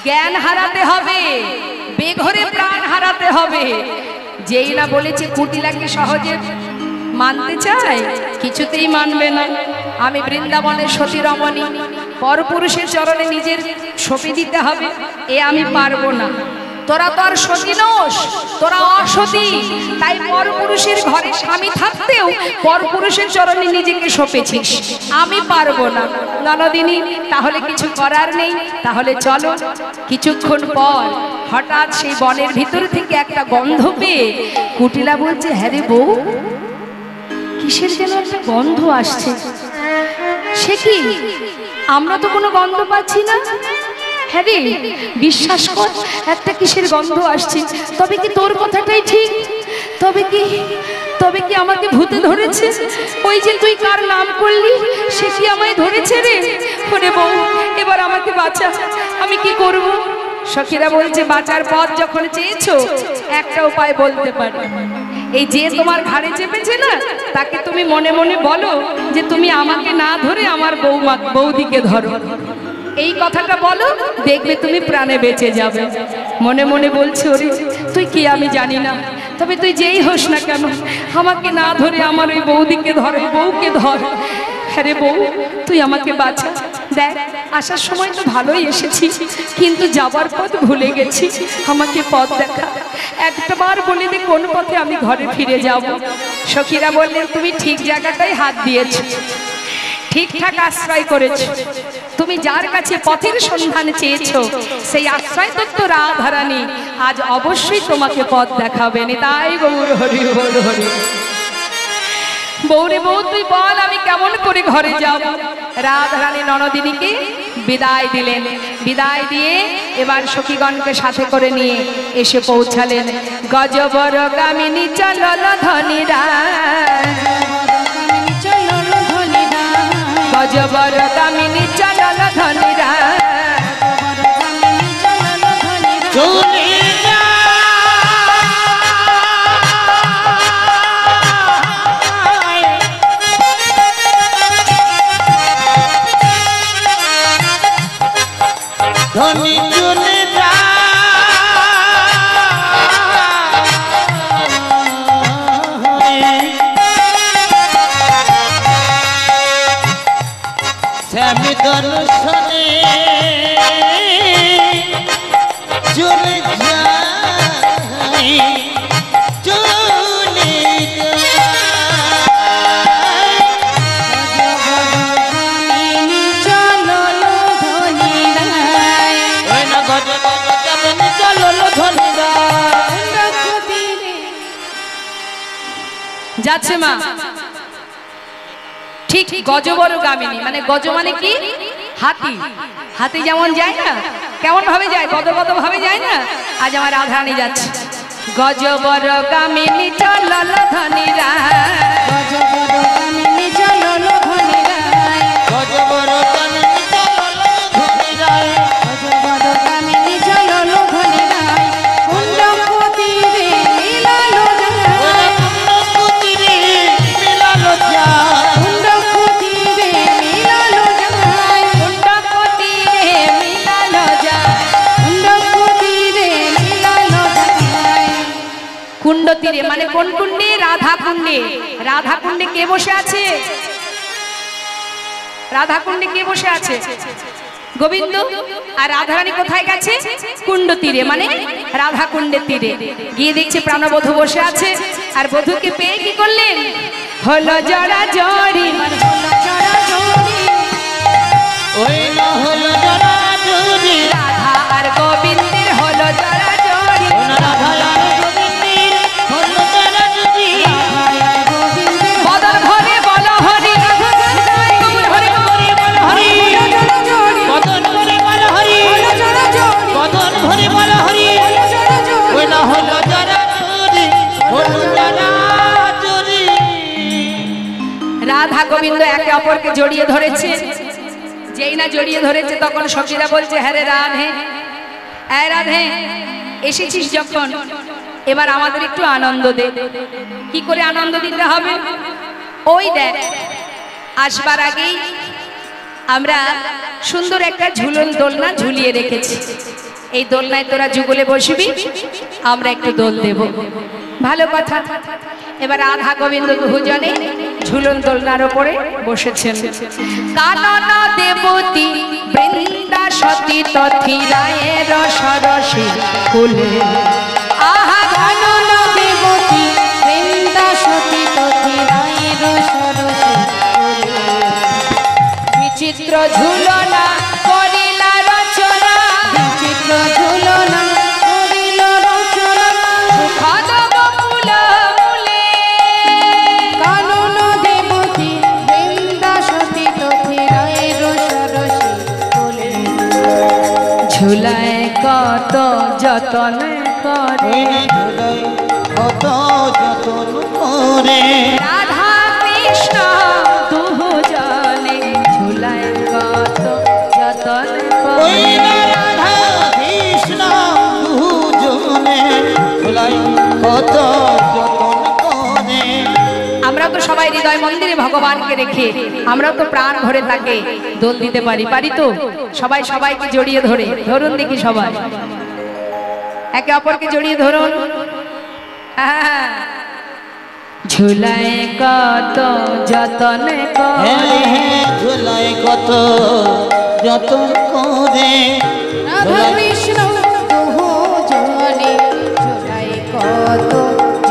জ্ঞান হারাতে হবে, বেঘরে প্রাণ হারাতে হবে। যেই না বলেছে কুটিলাকে সহজে মানতে চায়, কিছুতেই মানবে না। আমি বৃন্দাবনের সতী রমণী, পরপুরুষের চরণে নিজের সঁপে দিতে হবে, এ আমি পারবো না। তোরা তো আর সতী নোস, তোরা অসতী। তাই পরপুরুষের ঘরে স্বামী থাকতেও পরপুরুষের চরণে নিজেকে সঁপেছিস, আমি পারবো না। ননদিনী, তাহলে কিছু করার নেই, তাহলে চলো। কিছুক্ষণ পর হঠাৎ সেই বনের ভিতর থেকে একটা গন্ধ পেয়ে কুটিলা বলছে, হ্যাঁ রে বউ, কিসের যেন একটা গন্ধ আসছে। সে কি? আমরা তো কোনো গন্ধ পাচ্ছি না। হ্যাঁ রে, বিশ্বাস কর একটা কিসের গন্ধ আসছে। তবে কি তোর কথাটাই ঠিক? তবে কি আমাকে ভূতে ধরেছে? ওই যে তুই কার নাম করলি সে কি আমায় ধরেছে রে? ওরে বউ, এবার আমাকে বাঁচা, আমি কি করব? সখীরা বলছে বাঁচার পথ যখন চেয়েছো একটা উপায় বলতে পারি। এই যে তোমার ঘাড়ে চেপেছে না, তাকে তুমি মনে মনে বলো যে তুমি আমাকে না ধরে আমার বৌদিকে ধরো। এই কথাটা বলো, দেখবে তুমি প্রাণে বেঁচে যাবে। মনে মনে বলছে ওরে তুই কি আমি জানি না, তবে তুই যেই হোস না কেন আমাকে না ধরে আমার ওই বৌদিকে ধর, বউকে ধর। হ্যাঁ রে বউ, তুই আমাকে বাঁচা। দেখ আসার সময় তো ভালোই এসেছি, কিন্তু যাবার পথ ভুলে গেছি, আমাকে পথ দেখা। একটাবার বলে দে কোন পথে আমি ঘরে ফিরে যাব। সখীরা বললেন তুমি ঠিক জায়গাটাই হাত দিয়েছো, ঠিকঠাক আশ্রয় করেছো। তুমি যার কাছে পথের সন্ধান চেয়েছো সেই আশ্রয় তত্ত্ব রাধারানী আজ অবশ্যই তোমাকে পথ দেখাবেন। তাই গৌর হরি বল হরি। বৌরে বউ তুই বল আমি কেমন করে ঘরে যাব? রাধারানী ননদিনীকে বিদায় দিলেন। বিদায় দিয়ে এবার সখীগণকে সাথে করে নিয়ে এসে পৌঁছালেন গজবর গামিনী চলল ধনীরা, গজবর গামিনী চলল ধনীরা। ধনী চলে স্বামী দর্শনে চলে যায়, চলে যাচ্ছে মা। ঠিক গজবর গামিনী মানে গজ মানে কি? হাতি। হাতি যেমন যায় না, কেমন ভাবে যায়? গদগদ ভাবে যায় না। আজ আমার রাধারানী যাচ্ছে গজবর গামিনী চলল ধনীরা, গজবর গামিনী চলল ধনীরা, গজবর গামিনী চলল ধনীরা, গজবর গামিনী চলল ধনীরা। কুণ্ডপতিরে মিলালো যায়, কুণ্ডপতিরে মিলালো যায়, কুণ্ডপতিরে মিলালো যায়, কুণ্ডপতিরে মিলালো যায়, কুণ্ডপতিরে মিলালো যায়। কুণ্ড তীরে মানে কোন কুণ্ডে? রাধা কুণ্ডে। রাধা কুণ্ডে কে বসে আছে? রাধা কুণ্ডে কে বসে আছে? গোবিন্দ। আর রাধারানী কোথায় গেছে? কুণ্ড তীরে মানে রাধা কুণ্ডের তীরে। গিয়ে দেখছে প্রাণবধূ বসে আছে। আর বধূকে পেয়ে কি করলেন? হলো জড়া জড়ি, ওই না হলো জড়া জড়ি, রাধা আর গোবিন্দের হলো জড়া জড়ি, রাধা আর গোবিন্দের হলো জড়া জড়ি, বদন ভরে বল হরি, হরি হরি বদন ভরে বল হরি, বদন ভরে বল হরি, ওই না হলো জড়া জড়ি, হলো জড়া জড়ি। রাধা গোবিন্দ একে অপরকে জড়িয়ে ধরেছে। যেই না জড়িয়ে ধরেছে তখন সখীরা বলছে হ্যাঁ রে রাধে, এই রাধে এসেছিস যখন এবার আমাদের একটু আনন্দ দে। কি করে আনন্দ দিতে হবে? ওই দেখ আসবার আগেই আমরা সুন্দর একটা ঝুলন দোলনা ঝুলিয়ে রেখেছি। এই দোলনায় তোরা যুগলে বসবি, আমরা একটু দোল দেব। ভালো কথা। এবার রাধা গোবিন্দ দুজনে ঝুলন দোলনার উপরে বসেছেন। কানন দেবতী বৃন্দা সতী তথিরায়ের সরসী কুলে, আহা কানন দেবতী বৃন্দা সতী তথিরায়ের সরসী কুলে, বিচিত্র ঝুলনা করিলা রচনা, বিচিত্র ঝুলনা করিল রচনা, সুখদ বকুল মূলে। কানন দেবতী বৃন্দা সতী তথিরায়ের সরসী কুলে, ঝুলায় কত যতন করে ঝুলাই কত যতন করে রাধা কৃষ্ণ দুজনে ঝুলায় কত যতন ওই করে না রাধা কৃষ্ণ দুজনে ঝুলাই কত যতন করে। আমরা তো সবাই হৃদয় মন্দিরে ভগবানকে রেখে আমরাও তো প্রাণ ভরে তাকে দোল দিতে পারি, পারি তো? সবাই সবাইকে জড়িয়ে ধরে ধরুন দেখি, সবাই একে অপরকে জড়িয়ে ধরুন। হ্যাঁ, ঝুলায় কত যতন করে ঝুলাই কত যতন করে রাধা কৃষ্ণ দুজনে ঝুলাই কত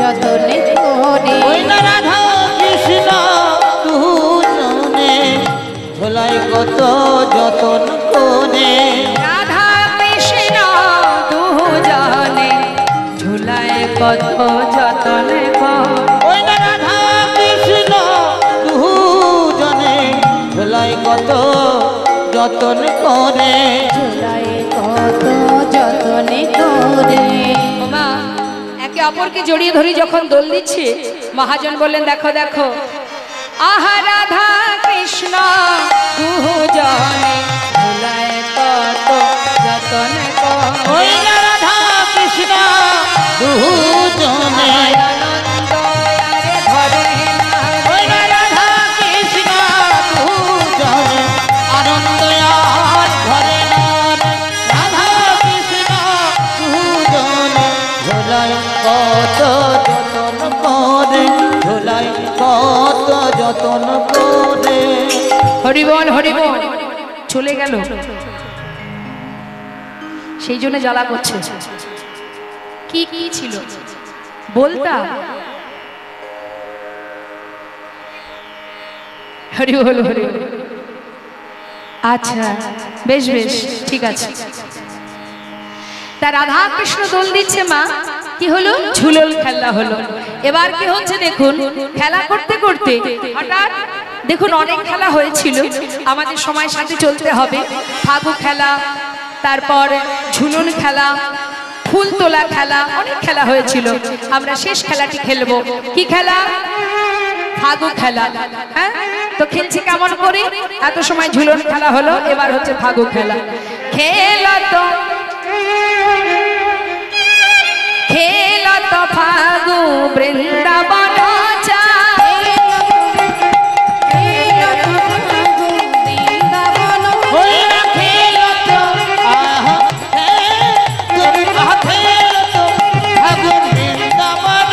যতনে করে ওই না রাধা কৃষ্ণ দুজনে ঝুলাই কত যতন করে রাধা কৃষ্ণ দুজনে ঝুলায় কত যতন করে ওই না রাধা কৃষ্ণ দুজনে ঝুলাই কত যতন করে ঝুলাই কত যতনে করে মা একে অপরকে জড়িয়ে ধরে যখন দোল দিচ্ছে, মহাজন বললেন দেখো দেখো, আহা রাধা কৃষ্ণ দুজনে ঝুলায় কত যতন করে ওই না রাধা কৃষ্ণ দুজনে আনন্দ আরে ধরে না ওই না রাধা কৃষ্ণ দুজনে আনন্দ আর ধরে না রাধা কৃষ্ণ দুজনে ঝোলাই কত যতন করে ঝোলাই কত যতন করে হরিবল হরিবল চলে গেল, সেই জন্য জ্বালা করছে। কি কি ছিল বলতা? হরিবল হরিবল। আচ্ছা বেশ বেশ ঠিক আছে। তা রাধা কৃষ্ণ দোল দিচ্ছে মা, কি হলো? ঝুলন খেলা হলো। এবার কি হচ্ছে দেখুন, খেলা করতে করতে হঠাৎ দেখুন অনেক খেলা হয়েছিল, আমাদের সময়ের সাথে চলতে হবে। ফাগু খেলা, তারপর ঝুলন খেলা, ফুল তোলা খেলা, অনেক খেলা হয়েছিল। আমরা শেষ খেলাটি খেলবো। কি খেলা? ফাগু খেলা। হ্যাঁ, তো খেলছি কেমন করে? এত সময় ঝুলন খেলা হলো, এবার হচ্ছে ফাগু খেলা। খেলা তো ফাগু বৃন্দাবন ওই না খেলত আহা খেলত ফাগু বৃন্দাবন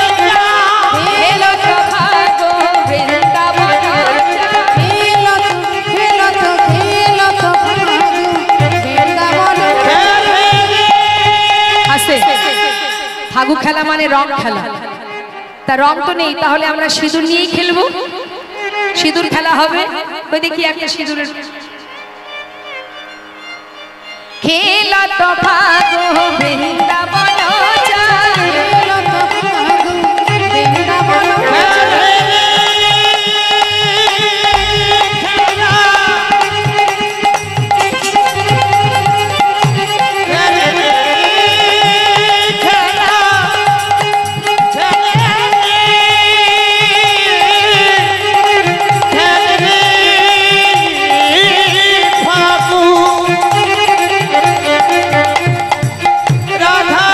ফাগু খেলা মানে রং খেলা। তা রং তো নেই, তাহলে আমরা সিঁদুর নিয়েই খেলবো। সিঁদুর খেলা হবে। ওই দেখি একটা সিঁদুরের খেলা তো ফাগু বৃন্দাবন রাধা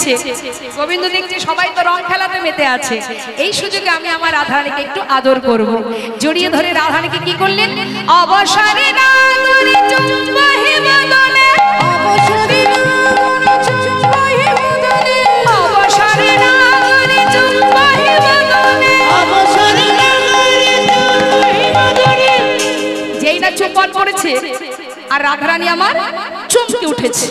দিচ্ছে। গোবিন্দ দেখছে সবাই তো রং খেলাতে মেতে আছে, এই সুযোগে আমি আমার রাধারানীকে একটু আদর করব। জড়িয়ে ধরে রাধারানীকে কি করলেন, অবসরে নাগরি চুম্বহে বদনে, অবসরে নাগরি চুম্বহে বদনে, অবসরে নাগরি চুম্বহে বদনে, অবসরে নাগরি চুম্বহে বদনে। যেই না চুম্বন করেছে আর রাধারানী আমার চমকে উঠেছে।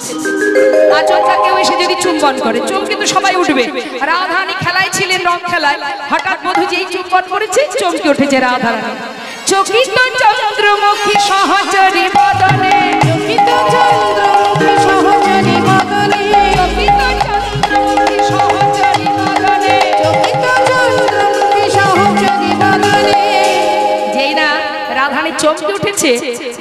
আচমকা কেউ এসে যদি চুম্বন করে চমকে তো সবাই উঠবে। রাধারানী খেলায় ছিলেন, রং খেলায়, হঠাৎ বধূ যেই চুম্বন করেছে চমকে উঠেছে রাধারানী। চকিত চন্দ্রমুখী সহচরী বদনে, চকিত চন্দ্রমুখী সহচরী বদনে, চকিত চন্দ্রমুখী সহচরী বদনে, চকিত চন্দ্রমুখী সহচরী বদনে। যেই না রাধারানী চমকে উঠেছে,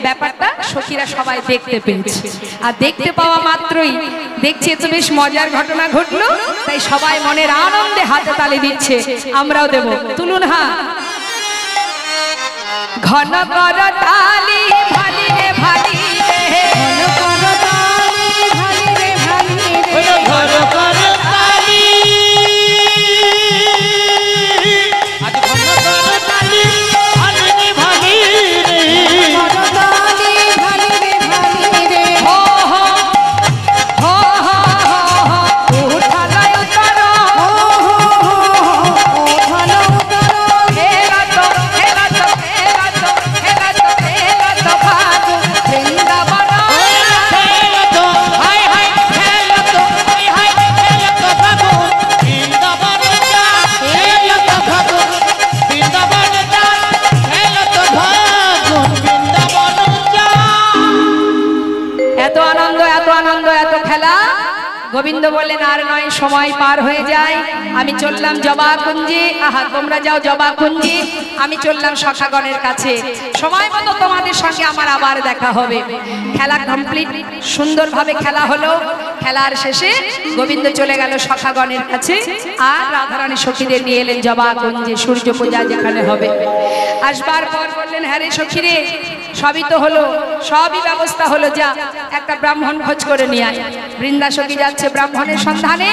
ব্যাপারটা সখীরা সবাই দেখতে পেয়েছে। আর দেখতে পাওয়া মাত্রই দেখছে তো বেশ মজার ঘটনা ঘটলো, তাই সবাই মনের আনন্দে হাতে তালি দিচ্ছে। আমরাও দেব, তুলুন হা। ঘন কর তালি ভালি রে ভালি রে, ঘন কর তালি ভালি রে ভালি রে, ঘর কর তালি, আজ ঘর কর তালি, ভালি রে ভালি রে। কর তালি ভালি রে ভালি রে। হো হো হো হো হো, উঠালয় উত্তর, ও হো হো হো, ওঠাল উত্তর, হেলা তো হেলা তো হেলা তো হেলা তো হেলা তো ভাগ বৃন্দাবন। খেলো তো, হাই হাই, খেলো তো, হাই হাই, খেলো তো ফাগুন, বৃন্দাবন যা, খেলো তো ফাগুন, বৃন্দাবন যা, খেলো তো ফাগুন, বৃন্দাবন যা। এত আনন্দ, এত আনন্দ, এত খেলা। গোবিন্দ বললেন আর নয়, সময় পার হয়ে যায়, আমি চললাম জবা কুঞ্জে। আহা, তোমরা যাও জবা কুঞ্জে, আমি চললাম সখাগণের কাছে। সময় মতো তোমাদের সঙ্গে আমার আবার দেখা হবে। খেলা কমপ্লিট, সুন্দরভাবে খেলা হলো। খেলার শেষে গোবিন্দ চলে গেল সখাগণের কাছে, আর রাধারানী সখীদের নিয়ে এলেন জবা কুঞ্জে, সূর্য পূজা যেখানে হবে। আসবার পর বললেন, হ্যাঁ রে সখী রে, সবই তো হলো, সবই ব্যবস্থা হলো, যা একটা ব্রাহ্মণ খোঁজ করে নিয়ে আয়। বৃন্দা সখী যাচ্ছে ব্রাহ্মণের সন্ধানে।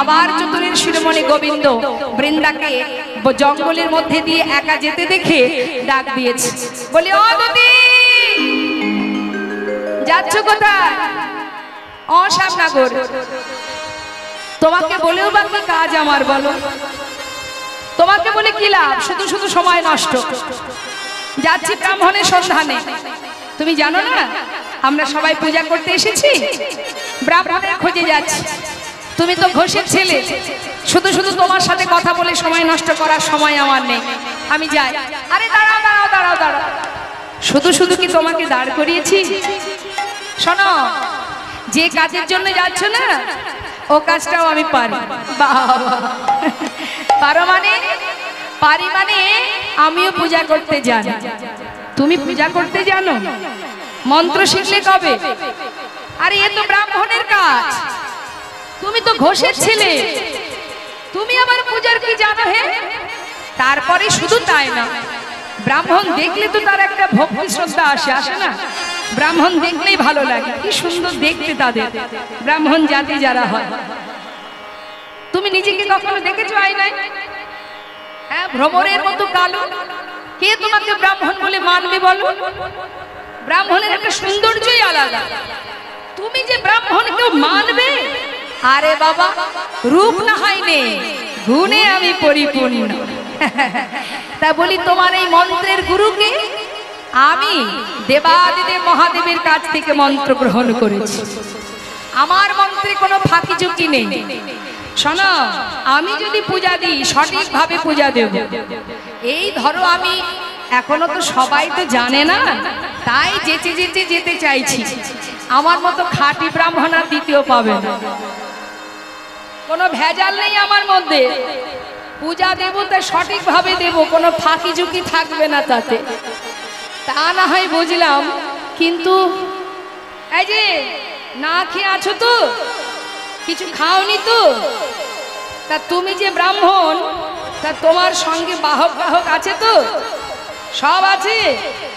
আবার চতুরের শিরোমণি গোবিন্দ বৃন্দাকে জঙ্গলের মধ্যে দিয়ে একা যেতে দেখে ডাক দিয়েছে, বলি ও দিদি, যাচ্ছ কোথায়? ও শ্যামনগর। তোমাকে বলেও বা কি কাজ আমার বলো? তোমাকে বলে কি লাভ, শুধু শুধু সময় নষ্ট। যাচ্ছি ব্রাহ্মণের সন্ধানে। তুমি জানো না আমরা সবাই পূজা করতে এসেছি, ব্রাহ্মণের খোঁজে যাচ্ছি। তুমি তো ঘোষের ছেলে, শুধু শুধু তোমার সাথে কথা বলে সময় নষ্ট করার সময় আমার নেই, আমি যাই। আরে দাঁড়াও দাঁড়াও দাঁড়াও দাঁড়াও, শুধু শুধু কি তোমাকে দাঁড় করিয়েছি? শোনো, যে কাজের জন্য যাচ্ছ না ও কাজটাও আমি পারি। বাবা, পারো মানে? পারি মানে আমিও পূজা করতে জানি। তুমি পূজা করতে জানো? মন্ত্র শিখলে কবে? আরে এ তো ব্রাহ্মণের কাজ, তুমি তো ঘোষের ছেলে, তুমি আবার পূজার কি জানো? হে, তারপরে শুধু তাই না, ব্রাহ্মণ দেখলে তো তার একটা ভক্তি শ্রদ্ধা আসে না? ব্রাহ্মণ দেখলেই ভালো লাগে, কি সুন্দর দেখতে তাদের ব্রাহ্মণ জাতি যারা হয়। তুমি নিজেকে কখনো দেখেছো আয়নায়? হ্যাঁ, ভ্রমরের মতো কালো, কে তোমাকে ব্রাহ্মণ বলে মানবে বলো? ব্রাহ্মণের একটা সৌন্দর্যই আলাদা। তুমি যে ব্রাহ্মণ কেউ মানবে? আরে বাবা, রূপ না হয় নেই, গুণে আমি পরিপূর্ণ। তা বলি, তোমার এই মন্ত্রের গুরুকে আমি দেবাদিদেব মহাদেবের কাছ থেকে মন্ত্র গ্রহণ করেছি। আমার মন্ত্রে কোনো ফাঁকি ঝুঁকি নেই। শোনো, আমি যদি পূজা দিই সঠিকভাবে পূজা দেব। এই ধরো, আমি এখনো তো সবাই তো জানে না, তাই যেতে যেতে যেতে চাইছি। আমার মতো খাঁটি ব্রাহ্মণ আর দ্বিতীয় পাবে না, কোনো ভেজাল নেই আমার মধ্যে। পূজা দেব তা সঠিকভাবে দেব, কোনো ফাঁকি ঝুঁকি থাকবে না তাতে। তা না হয় বুঝলাম, কিন্তু এই যে না খেয়ে আছো তো, কিছু খাওনি তো? তা তুমি যে ব্রাহ্মণ, তা তোমার সঙ্গে বাহক বাহক আছে তো? সব আছে?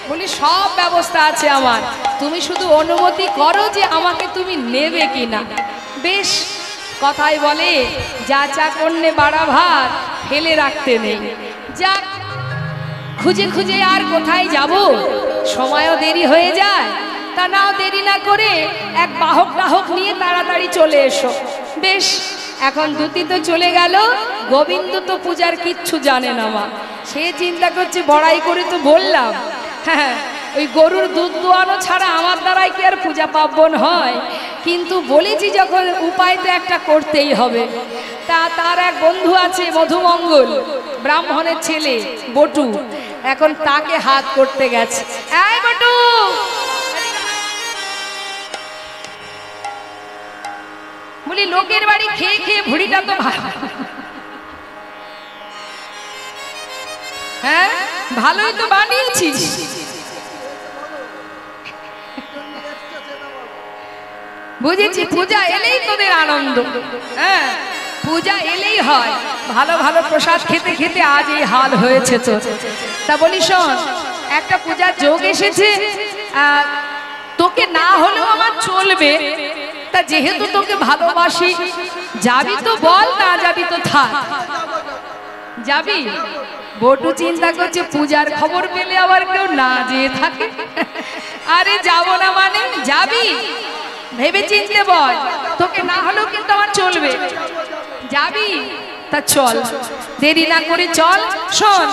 বলি সব ব্যবস্থা আছে আমার, তুমি শুধু অনুমতি করো যে আমাকে তুমি নেবে কিনা। বেশ, কথায় বলে যা চা করলে বাড়া ভাত ফেলে রাখতে নেই। যা খুঁজে খুঁজে আর কোথায় যাব, সময়ও দেরি হয়ে যায়। তা নাও দেরি না করে এক বাহক টাহক নিয়ে তাড়াতাড়ি চলে এসো। বেশ, এখন দুতি তো চলে গেল, গোবিন্দ তো পূজার কিচ্ছু জানে না মা। সে চিন্তা করছে বড়াই করে তো বললাম, হ্যাঁ ওই গরুর দুধ দোয়ানো ছাড়া আমার দ্বারাই কি আর পূজা পার্বণ হয়। কিন্তু বলেছি যখন, উপায় তো একটা করতেই হবে। তার এক বন্ধু আছে মধুমঙ্গল, ব্রাহ্মণের ছেলে বটু, এখন তাকে হাত করতে গেছে। এই বটু, বলি লোকের বাড়ি খেয়ে খেয়ে ভুড়িটা তো ভালো, হ্যাঁ ভালোই তো বানিয়েছিস। বুঝেছি, পূজা এলেই তোদের আনন্দ, হ্যাঁ পূজা এলেই হয়। ভালো ভালো প্রসাদ খেতে খেতে আজ এই হাল হয়েছে তো। তা বলি শোন, একটা পূজার যোগ এসেছে, তোকে না হলেও আমার চলবে। তা যেহেতু তোকে ভালোবাসি, যাবি তো বল, না যাবি তো থাক। যাবি? বটু চিন্তা করছে পূজার খবর পেলে আবার কেউ না যেয়ে থাকে। আরে যাব না মানে যাবি, ভেবে চিনতে বল। তোকে না হলেও কিন্তু আমার চলবে। যাবি? তা চল, দেরি না করে চল। শোন,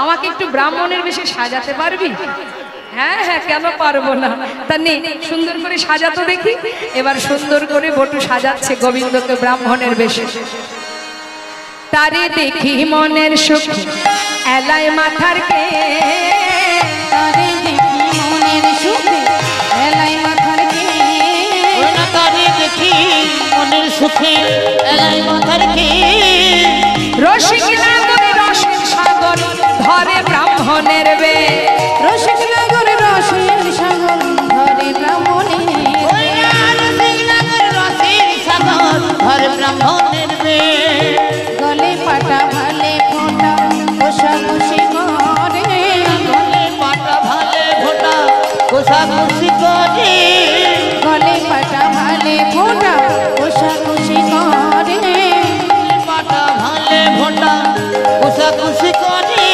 আমাকে একটু ব্রাহ্মণের বেশে সাজাতে পারবি? হ্যাঁ হ্যাঁ, কেন পারবো না। তা নে, সুন্দর করে সাজাতো দেখি। এবার সুন্দর করে বটু সাজাচ্ছে গোবিন্দকে ব্রাহ্মণের বেশে। তারে দেখি মনের সুখ এলায় মাথার কে, তারে দেখি মনের সুখে এলাই মাথার কে, তারে দেখি মনের সুখে এলাই মাথার কে, রসিক নাগরে রসের সাগর ধরে ব্রাহ্মণের বে, রসিক নাগর রসের সাগর ধরে ব্রাহ্মণের রসের সাগর ধরে ব্রাহ্মণের বে, গলে পাটা ভালে ফোঁটা কোষাকুষি করে, গলে পাটা ভালে ফোঁটা কোষাকুষি করে, গলে পাটা ভালে ফোঁটা কোষাকুষি করে, পাটা ভালে ফোঁটা কোষাকুষি করে,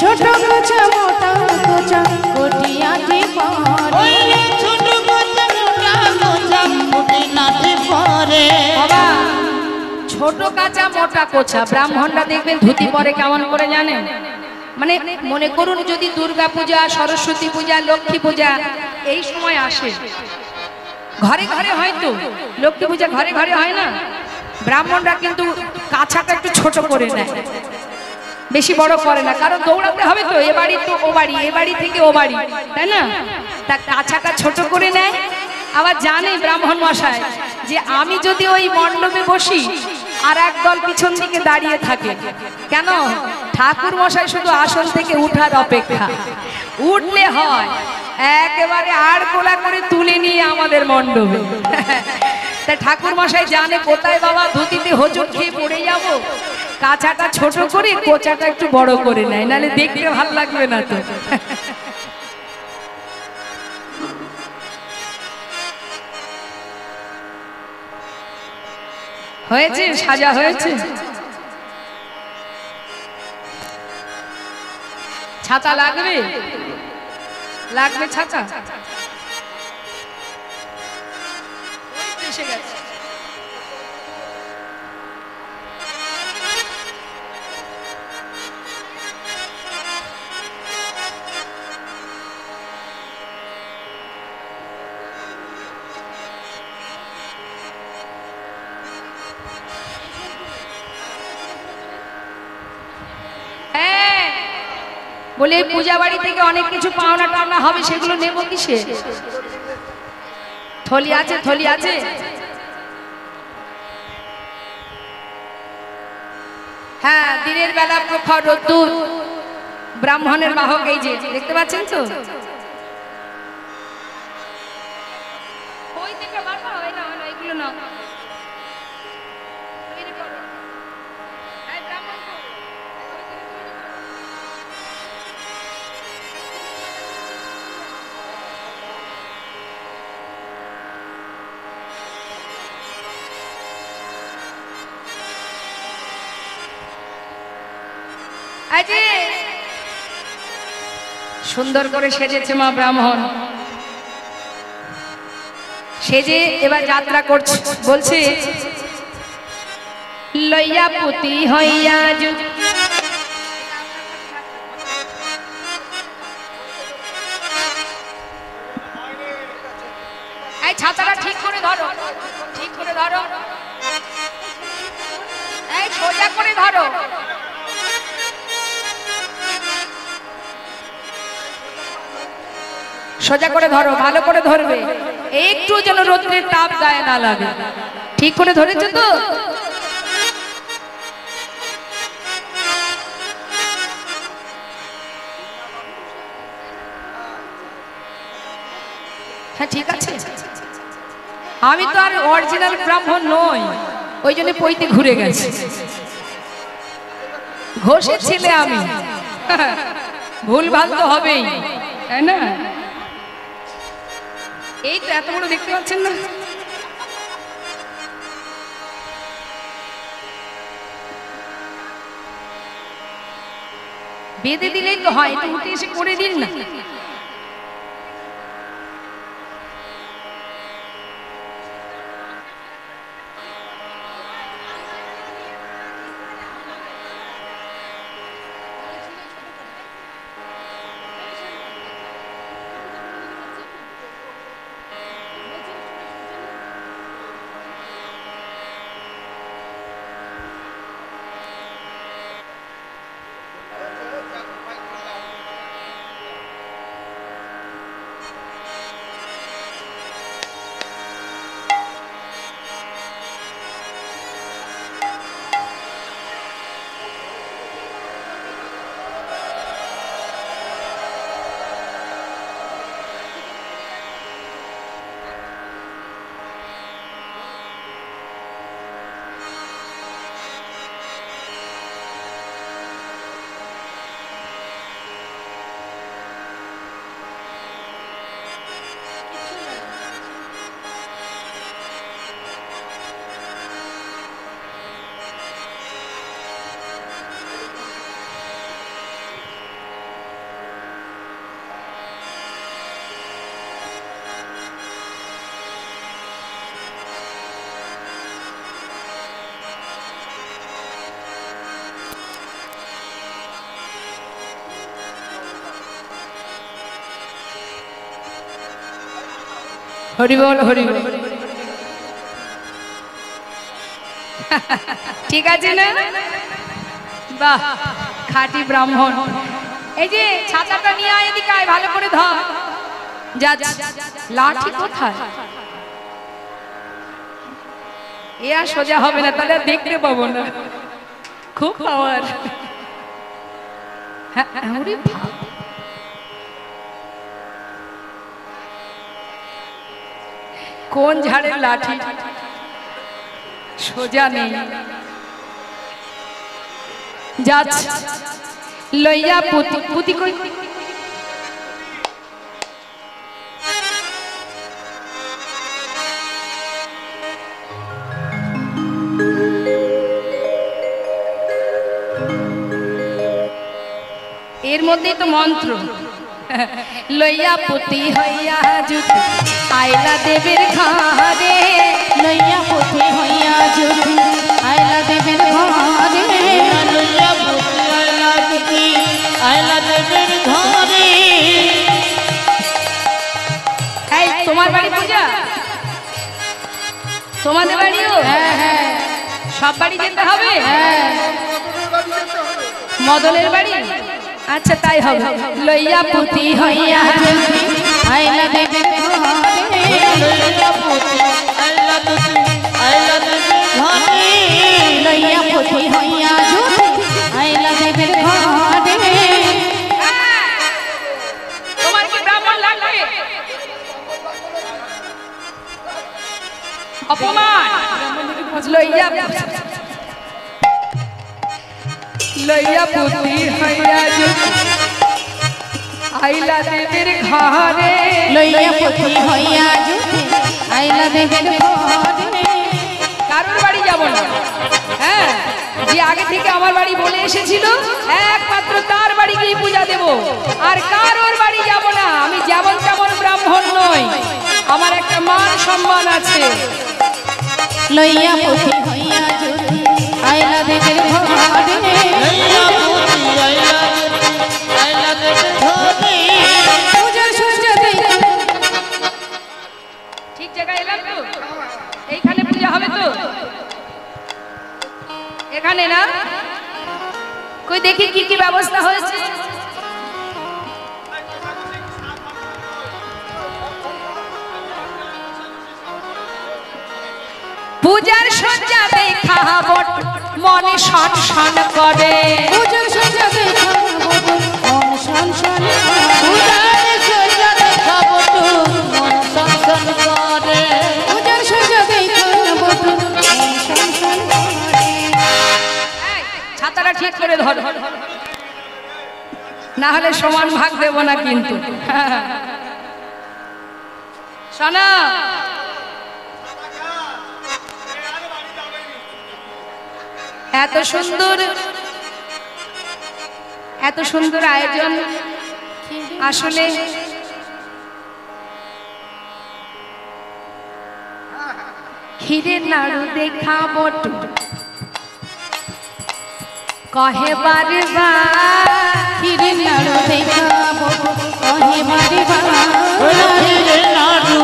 ছোট কোচা মোটা কোচা কোটিয়াটি পরে, ছোট কোচা মোটা কোচা কোটি নাটি পরে। বাবা, ছোট কাঁচা মোটা কোচা ব্রাহ্মণরা দেখবেন ধুতি পরে কেমন করে জানেন? মানে মনে করুন যদি দুর্গা পূজা, সরস্বতী পূজা, লক্ষ্মী পূজা এই সময় আসে, ঘরে ঘরে হয়তো লক্ষ্মী পূজা ঘরে ঘরে হয় না, ব্রাহ্মণরা কিন্তু কাঁচাটা একটু ছোট করে নেয়, বেশি বড় করে না, কারণ দৌড়াতে হবে তো, এ বাড়ি তো ও বাড়ি, এ বাড়ি থেকে ও বাড়ি, তাই না? তা কাঁচাটা ছোট করে নেয়। আবার জানে ব্রাহ্মণ মশাই যে আমি যদি ওই মণ্ডপে বসি আর একদল পিছন দিকে দাঁড়িয়ে থাকে, কেন? ঠাকুর মশাই শুধু আসন থেকে উঠার অপেক্ষা, উঠলে হয় একেবারে আর কোলা করে তুলে নিয়ে আমাদের মণ্ডপে। তা ঠাকুর মশাই জানে কোথায় বাবা ধুতিতে হোঁচট খেয়ে পড়ে যাব, কাঁচাটা ছোট করে কোচাটা একটু বড় করে নেয়, নাহলে দেখতে ভালো লাগবে না তো। হয়েছে, সাজা হয়েছে। ছাতা লাগবে? লাগবে ছাতা? এসে গেছে। বলে পূজা বাড়ি থেকে অনেক কিছু পাওনা টাওনা হবে, সেগুলো নেব কিসে? থলি আছে, থলি আছে। হ্যাঁ, দিনের বেলা প্রখর রোদ্দুর, ব্রাহ্মণের বাহক এই যে দেখতে পাচ্ছেন তো, ওই দিকে বাবা, ওই না, এগুলো না। আজি সুন্দর করে সেজেছে মা ব্রাহ্মণ, সেজে এবার যাত্রা করছে। বলছে লইয়া পুতি হইয়া যুগ, এই ছাতাটা ঠিক করে ধরো, ঠিক করে ধরো, এই সোজা করে ধরো। সোজা করে ধরো, ভালো করে ধরবে, একটু যেন রোদ্রের তাপ গায়ে না লাগে। ঠিক করে ধরেছো তো? হ্যাঁ ঠিক আছে। আমি তো আর অরিজিনাল ব্রাহ্মণ নই, ওই জন্য পইতে ঘুরে গেছে। ঘোষের ছেলে আমি, ভুল ভাল তো হবেই, তাই না? এই তো এত বড় দেখতে পাচ্ছেন না? বেঁধে দিলেই তো হয়, একটু উঠে এসে করে দিন না। হরি বল, হরি বল। ঠিক আছে না? বাহ, খাঁটি ব্রাহ্মণ। এই যে ছাতাটা নিয়ে আয়, এদিকে আয়, ভালো করে ধর। যা, লাঠি কোথায়? এ আর সোজা হবে না, তাহলে দেখতে পাবো না। খুব পাওয়ার। হ্যাঁ, কোন ঝাড়ের লাঠি? সোজা নেই। যাচ্ছে লইয়া পুতি, পুতি কই? এর মধ্যেই তো মন্ত্র। লইয়া পুতি হইয়া যুতি আইলা দেবের ঘরে, লইয়া পুতি হইয়া যুতি আইলা দেবের ঘরে, লইয়া পুতি আইলা যুতি আইলা দেবের ঘরে। এই তোমার বাড়ি পূজা? তোমাদের বাড়িও? হ্যাঁ, সব বাড়ি যেতে হবে? হ্যাঁ। মদনের বাড়ি? আচ্ছা তাই হবে। লইয়া পুতি হইয়া যুতি আইলা দেবের ঘরে, লইয়া পুতি আইলা যুতি আইলা দেবের ঘরে, লইয়া পুতি হইয়া যুতি আইলা দেবের ঘরে। তোমার কি ব্রাহ্মণ লাগবে? অপমান। লইয়া লইয়া পুতি হইয়া যুতি আইলা দেবের ঘরে, লইয়া পুতি হইয়া যুতি আইলা দেবের ঘরে। কারোর বাড়ি যাব না। হ্যাঁ, যে আগে থেকে আমার বাড়ি বলে এসেছিল একমাত্র তার বাড়ি গিয়ে পূজা দেব, আর কারোর বাড়ি যাব না। আমি যেমন তেমন ব্রাহ্মণ নই, আমার একটা মান সম্মান আছে। লইয়া পুথি হইয়া যদি আইলা দেবের ঘরে, লইয়া পুথি আইলা দেবের ঘরে। পূজার সজ্জা দেখে ঠিক জায়গায় এলাম তো? এইখানে পূজা হবে তো? এখানে না? কই দেখি কি কি ব্যবস্থা হয়েছে। পূজার সজ্জা দেখা বট মনে শন শন করে, পূজার সজ্জা দেখে মন সনসন পূজার সজ্জা দেখা বটু মন সনসন করে। পূজার সজ্জা দেখে মন সনসন করে। ছাতাটা ঠিক করে ধর, না হলে সমান ভাগ দেব না কিন্তু। শোনা, এত সুন্দর আয়োজন আসলে ক্ষীরের নাড়ু দেখা বটু কহে বারে ক্ষীরের নাড়ু দেখাবো কহে বারে ওই ক্ষীরের নাড়ু,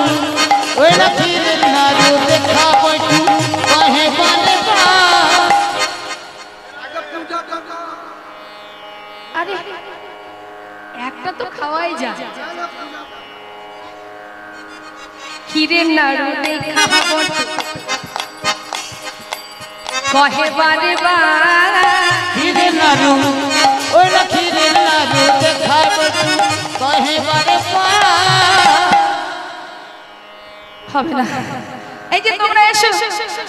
ওই ক্ষীরের নাড়ু দেখা বটু কহে বারে আরে একটা তো খাওয়াই যায়। ক্ষীরের নাড়ু দেখা বটু কহে বারে ক্ষীরের নাড়ু, ওই ক্ষীরের নাড়ু দেখা বটু কহে বারে হবে না। এই যে তোমরা এসো,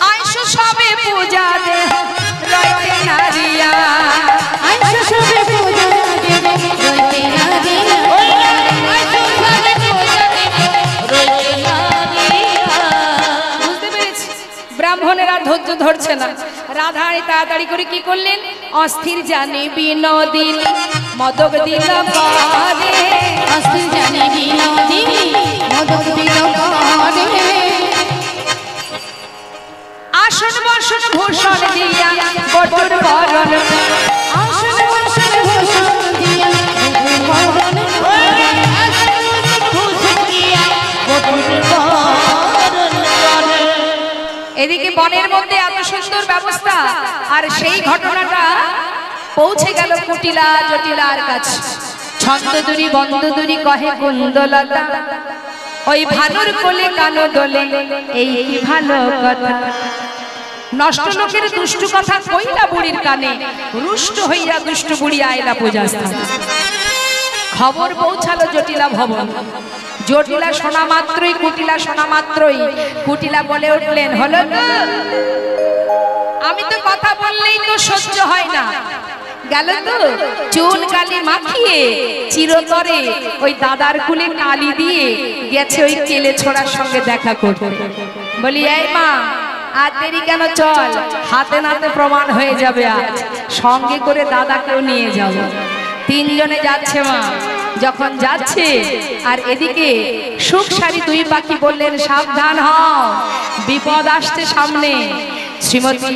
আইসো সবে পূজা দে রইতে নারিয়া, আইসো সবে পূজা দেবে রইতে নারিয়া, বুঝতে পেরেছি ব্রাহ্মণেরা ধৈর্য ধরছে না। রাধারানী তাড়াতাড়ি করে কি করলেন, অস্থির জানে বিনোদিন মদক দিল পারে, অস্থির জানে বিনোদিনী মদক দিল করে, আসন বসন ভূষণ দিয়া বটুর বরণ, আসন বসন ভূষণ দিয়া বরণ এদিকে বনের মধ্যে এত সুন্দর ব্যবস্থা, আর সেই ঘটনাটা পৌঁছে গেল কুটিলা জটিলার কাছে। ছন্দ দুরি বন্ধ দুরি কহে কুন্দলতা, ওই ভানুর কোলে কানো দোলে এই কি ভালো কথা। নষ্ট লোকের দুষ্টু কথা কইলা বুড়ির কানে, রুষ্ট হইয়া দুষ্টু বুড়ি আইলা পূজা স্থানে। খবর পৌঁছালো জটিলা ভবন। জটিলা শোনা মাত্রই, কুটিলা শোনা মাত্রই কুটিলা বলে উঠলেন, হলো না? আমি তো কথা বললেই তো সহ্য হয় না, গেল তো চুন কালি মাখিয়ে চিরতরে ওই দাদার কুলে কালি দিয়ে গেছে ওই কেলে ছোড়ার সঙ্গে দেখা করতে। বলি এই মা, আর দেরি কেন, চল, হাতে নাতে প্রমাণ হয়ে যাবে, আজ সঙ্গে করে দাদাকেও নিয়ে যাব। তিনজনে যাচ্ছে মা। যখন যাচ্ছে আর এদিকে সুখ সারি দুই পাখি বললেন, সাবধান হও, বিপদ আসছে সামনে। শ্রীমতী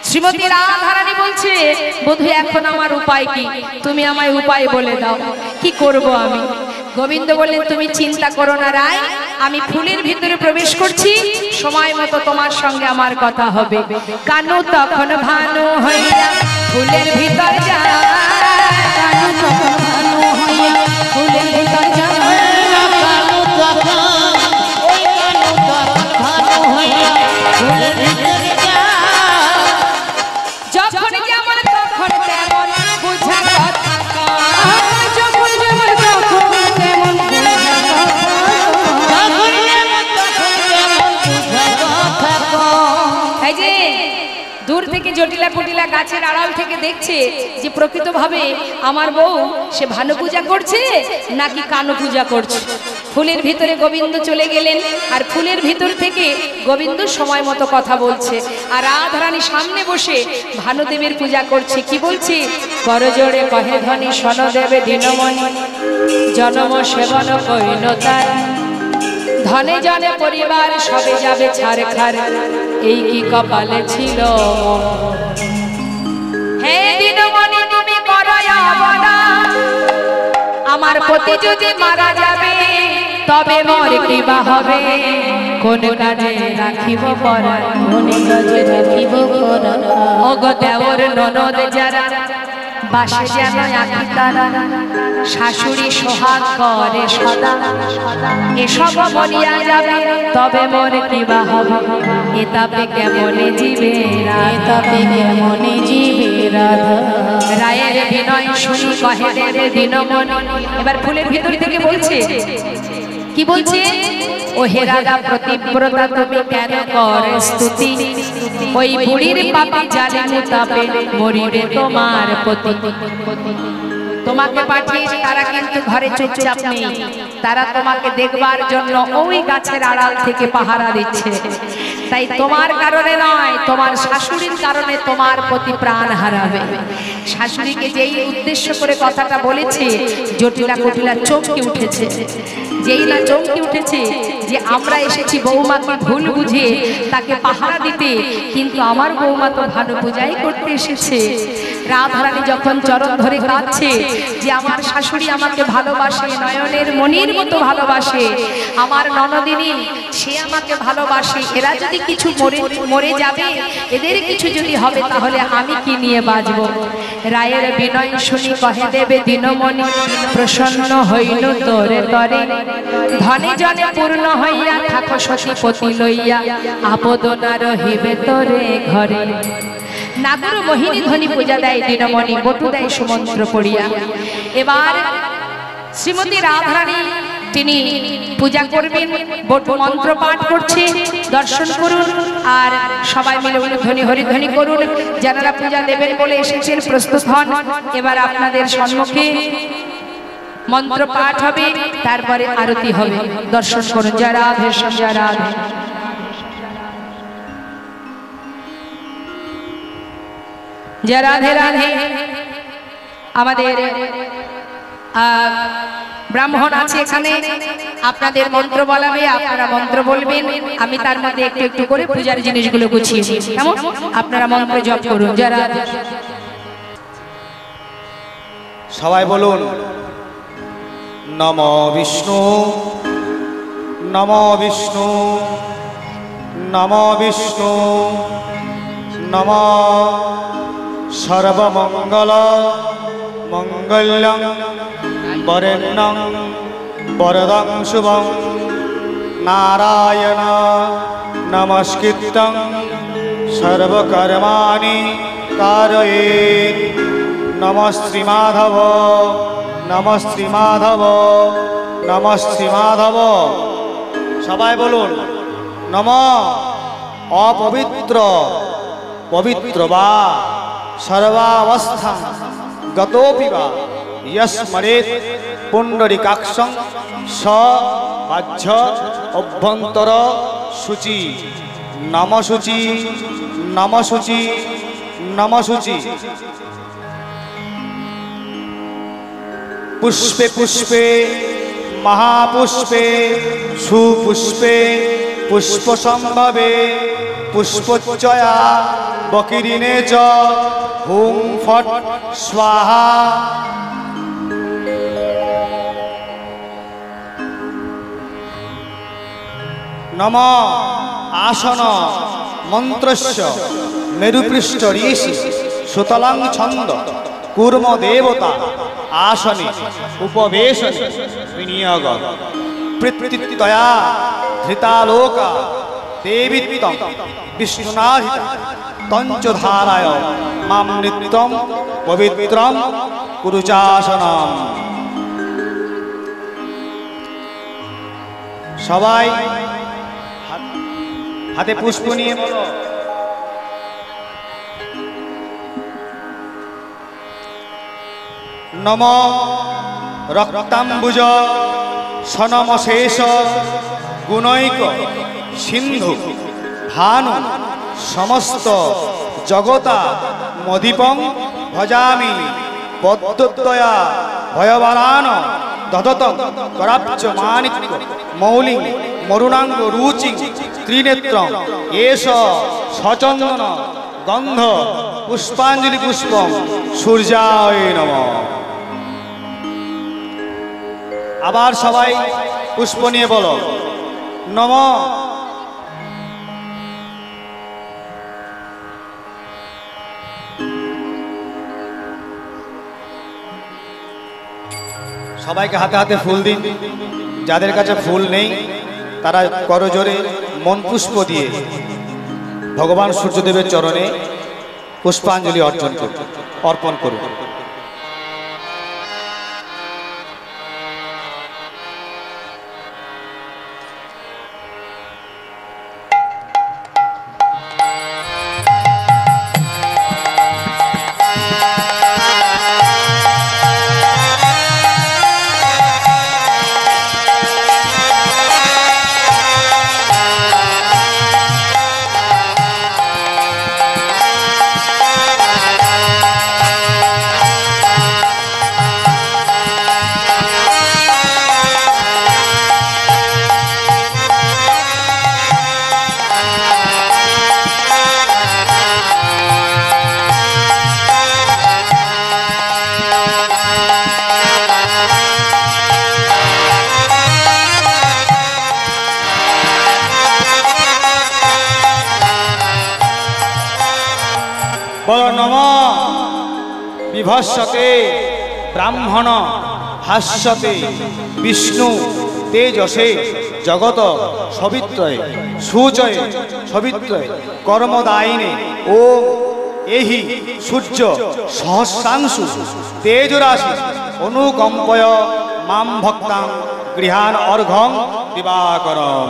শ্রীমতী রাধারানী বলছে, বধূ এখন আমার উপায় কি, তুমি আমায় উপায় বলে দাও, কি করব আমি? গোবিন্দ বললেন, তুমি চিন্তা করো না রায়, আমি ফুলের ভিতরে প্রবেশ করছি, সময় মতো তোমার সঙ্গে আমার কথা হবে। কানু তখন ভানু হইয়া ফুলের ভিতর যায়, কানু তখন ভানু হইয়া ফুলের ভিতর যায়, কানু তখন, ওই কানু তখন ভানু হইয়া ফুলের ভিতর যায়। যখন যেমন তখন তেমন বুঝা কথা কয়, যখন যেমন তখন তেমন বুঝা কথা যখন যেমন তখন তেমন বুঝা কথা কয়। এই যে দূর থেকে জটিলা কুটিলা গাছের আড়াল থেকে দেখছে যে প্রকৃতভাবে আমার বউ সে ভানু পূজা করছে নাকি কানু পূজা করছে। ফুলের ভিতরে গোবিন্দ চলে গেলেন, আর ফুলের ভিতর থেকে গোবিন্দ সময় মতো কথা বলছে, আর রাধারানী সামনে বসে ভানুদেবের পূজা করছে। কি বলছে? করজোড়ে কহে ধনী সনদেবে দিনমণি, জনম সেবন কইল তার, ধনে জনে পরিবার সবে যাবে ছাড় খার, এই কি কপালে ছিল। হে দিনমণি তুমি করয়া বলা, আমার পতি যদি মারা যাবে তবে মোর কি বা হবে, কোন কাজে রাখিব পরা, কোন কাজে রাখিব পরা। ওগো দেওর ননদ যারা বাসে যেন আঁকি তারা, শাশুড়ি সোহাগ করে সদা, এসব মরিয়া যাবে তবে মোর কি বা হবে, এ তাপে কেমনে জীবে রাধা, কেমনে জীবে রাধা। রায়ের বিনয় শুনি কহে দেবে দিনমণি। এবার ফুলের ভিতর থেকে বলছে, কি বলছে? ও হে রাধা প্রতিব্রতা তুমি কেন করে স্তুতি, ওই বুড়ির পাপে জালে মুতাপে মরিবে তোমার পতি। তোমাকে পাঠিয়ে তারা কিন্তু ঘরে চুপচাপ নেই, তারা তোমাকে দেখবার জন্য ওই গাছের আড়াল থেকে পাহারা দিচ্ছে। তাই তোমার কারণে নয়, তোমার শাশুড়ির কারণে তোমার প্রতি প্রাণ হারাবে। শাশুড়িকে যেই উদ্দেশ্য করে কথাটা বলেছে, জটিলা কুটিলা চমকে উঠেছে। যেই না চমকে উঠেছে যে আমরা এসেছি বৌমাকে ভুল বুঝে তাকে পাহারা দিতে, কিন্তু আমার বৌমা তো ভানু পূজাই করতে এসেছে। রাধারানী যখন চরণ ধরে কাঁদছে যে আমার শাশুড়ি আমাকে ভালোবাসে, নয়নের মনির মতো ভালোবাসে, আমার ননদিনী সে আমাকে ভালোবাসে, এরা যদি কিছু মরে যাবে, এদের কিছু যদি হবে তাহলে আমি কি নিয়ে বাঁচব। রায়ের বিনয় শুনি কহে দেবে দিনমণি, প্রসন্ন হইল তোরে তরে, ধনে জনে পূর্ণ হইয়া থাকো সতীপতি লইয়া, আপদ না রহিবে তোরে ঘরে। নাগর মোহিনী ধ্বনি পূজা দেয় দিনমণি, বটু দেয় সুমন্ত্র পড়িয়া। এবার শ্রীমতী রাধারানী তিনি পূজা করবেন, বটু মন্ত্র পাঠ করছে, দর্শন করুন আর সবাই মিলে ধ্বনি হরিধ্বনি করুন। যারা পূজা দেবেন বলে এসেছেন প্রস্তুত হন। এবার আপনাদের সম্মুখে মন্ত্র পাঠ হবে, তারপরে আরতি হবে, দর্শন করুন। জয় রাধে, জয় রাধে। জয় রাধে রাধে। আমাদের ব্রাহ্মণ আছে এখানে, আপনাদের মন্ত্র বলাবে, আপনারা মন্ত্র বলবেন, আমি তার মধ্যে একটু একটু করে পূজার জিনিসগুলো গুছিয়ে দিই, কেমন? আপনারা মন্ত্র জপ করুন। জয় রাধে। সবাই বলুন নমো বিষ্ণু, নমো বিষ্ণু, নমো বিষ্ণু, নমো সর্বমঙ্গল মঙ্গলং বরেণ্যং বরদং শুভং নারায়ণ নমস্কৃত্যং সর্বকর্মাণি কারয়েৎ। নমঃ শ্রীমাধব, নমঃ শ্রীমাধব, নমঃ শ্রীমাধব। সবাই বলুন নমঃ অপবিত্র পবিত্র বা সর্বাবস্থাং গতোপি বা ইয়স্মরেৎ পুণ্ডরিকাক্ষং স বাহ্য অভ্যন্তর শুচি। নম শুচি, নম শুচি, নম শুচি। পুষ্পে পুষ্পে মহাপুষ্পে সুপুষ্পে পুষ্পসম্ভবে পুষ্পোচ্চয়া বকিরিনে চ হুং ফট স্বাহা। নম আসন মন্ত্রস্য মেরুপৃষ্ঠ ঋষি সুতলাং ছন্দ কূর্ম দেবতা আসনে উপবেশনে বিনিয়োগ পৃথিত্যয়া ধৃতালোকা দেবিত্বম বিষ্ণুনাধিতা তঞ্চধারায় মাম নিত্যম পবিত্রম কুরুচাসনম। সবাই হাতে পুষ্প নিয়ে বলো নম রক্তাম্বুজ সনমশেষ গুণৈক সিন্ধু ভানু সমস্ত জগতা মদীপং ভজামি পদ্মদ্বয়া ভয়বারান দদতং করাব্জ মানিক্য মৌলিং মরুণাঙ্গ রুচিং ত্রিনেত্রং এষ সচন্দন গন্ধ পুষ্পাঞ্জলি পুষ্পম সূর্যায় নমঃ। আবার সবাই পুষ্প নিয়ে বলো নম। সবাইকে হাতে হাতে ফুল দিন। যাদের কাছে ফুল নেই তারা করজোরে মন পুষ্প দিয়ে ভগবান সূর্যদেবের চরণে পুষ্পাঞ্জলি অর্পণ করুন। নম বিভস্যতে ব্রাহ্মণ হাস্যতে বিষ্ণু তেজসে জগত সবিত্রয়ে সুজয়ে সবিত্রয়ে কর্মদায়িনে ও এহি সূর্য সহস্রাংশু তেজরাশি অনুকম্পয় মাম ভক্তাং গৃহান অর্ঘং দিবাকরম।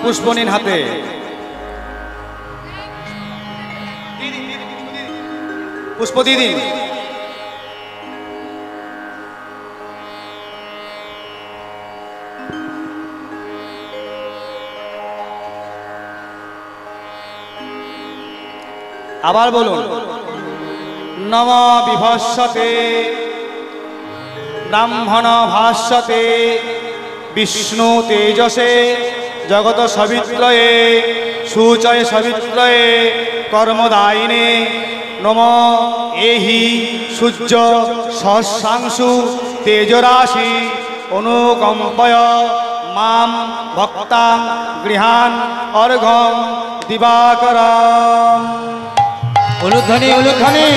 পুষ্প নিন হাতে। পুষ্প দিয়ে দিন। আবার বলুন নম বিভস্যতে ব্রাহ্মণ ভাস্যতে বিষ্ণু তেজসে জগত সবিত্রয়ে সুচয়ে সবিত্রয়ে কর্মদায়িনে নম এহি সূর্য সহস্রাংশু তেজরাশি অনুকম্পয় মাম ভক্তাং গৃহান অর্ঘং দিবাকরম। উলুধ্বনি উলুধ্বনি।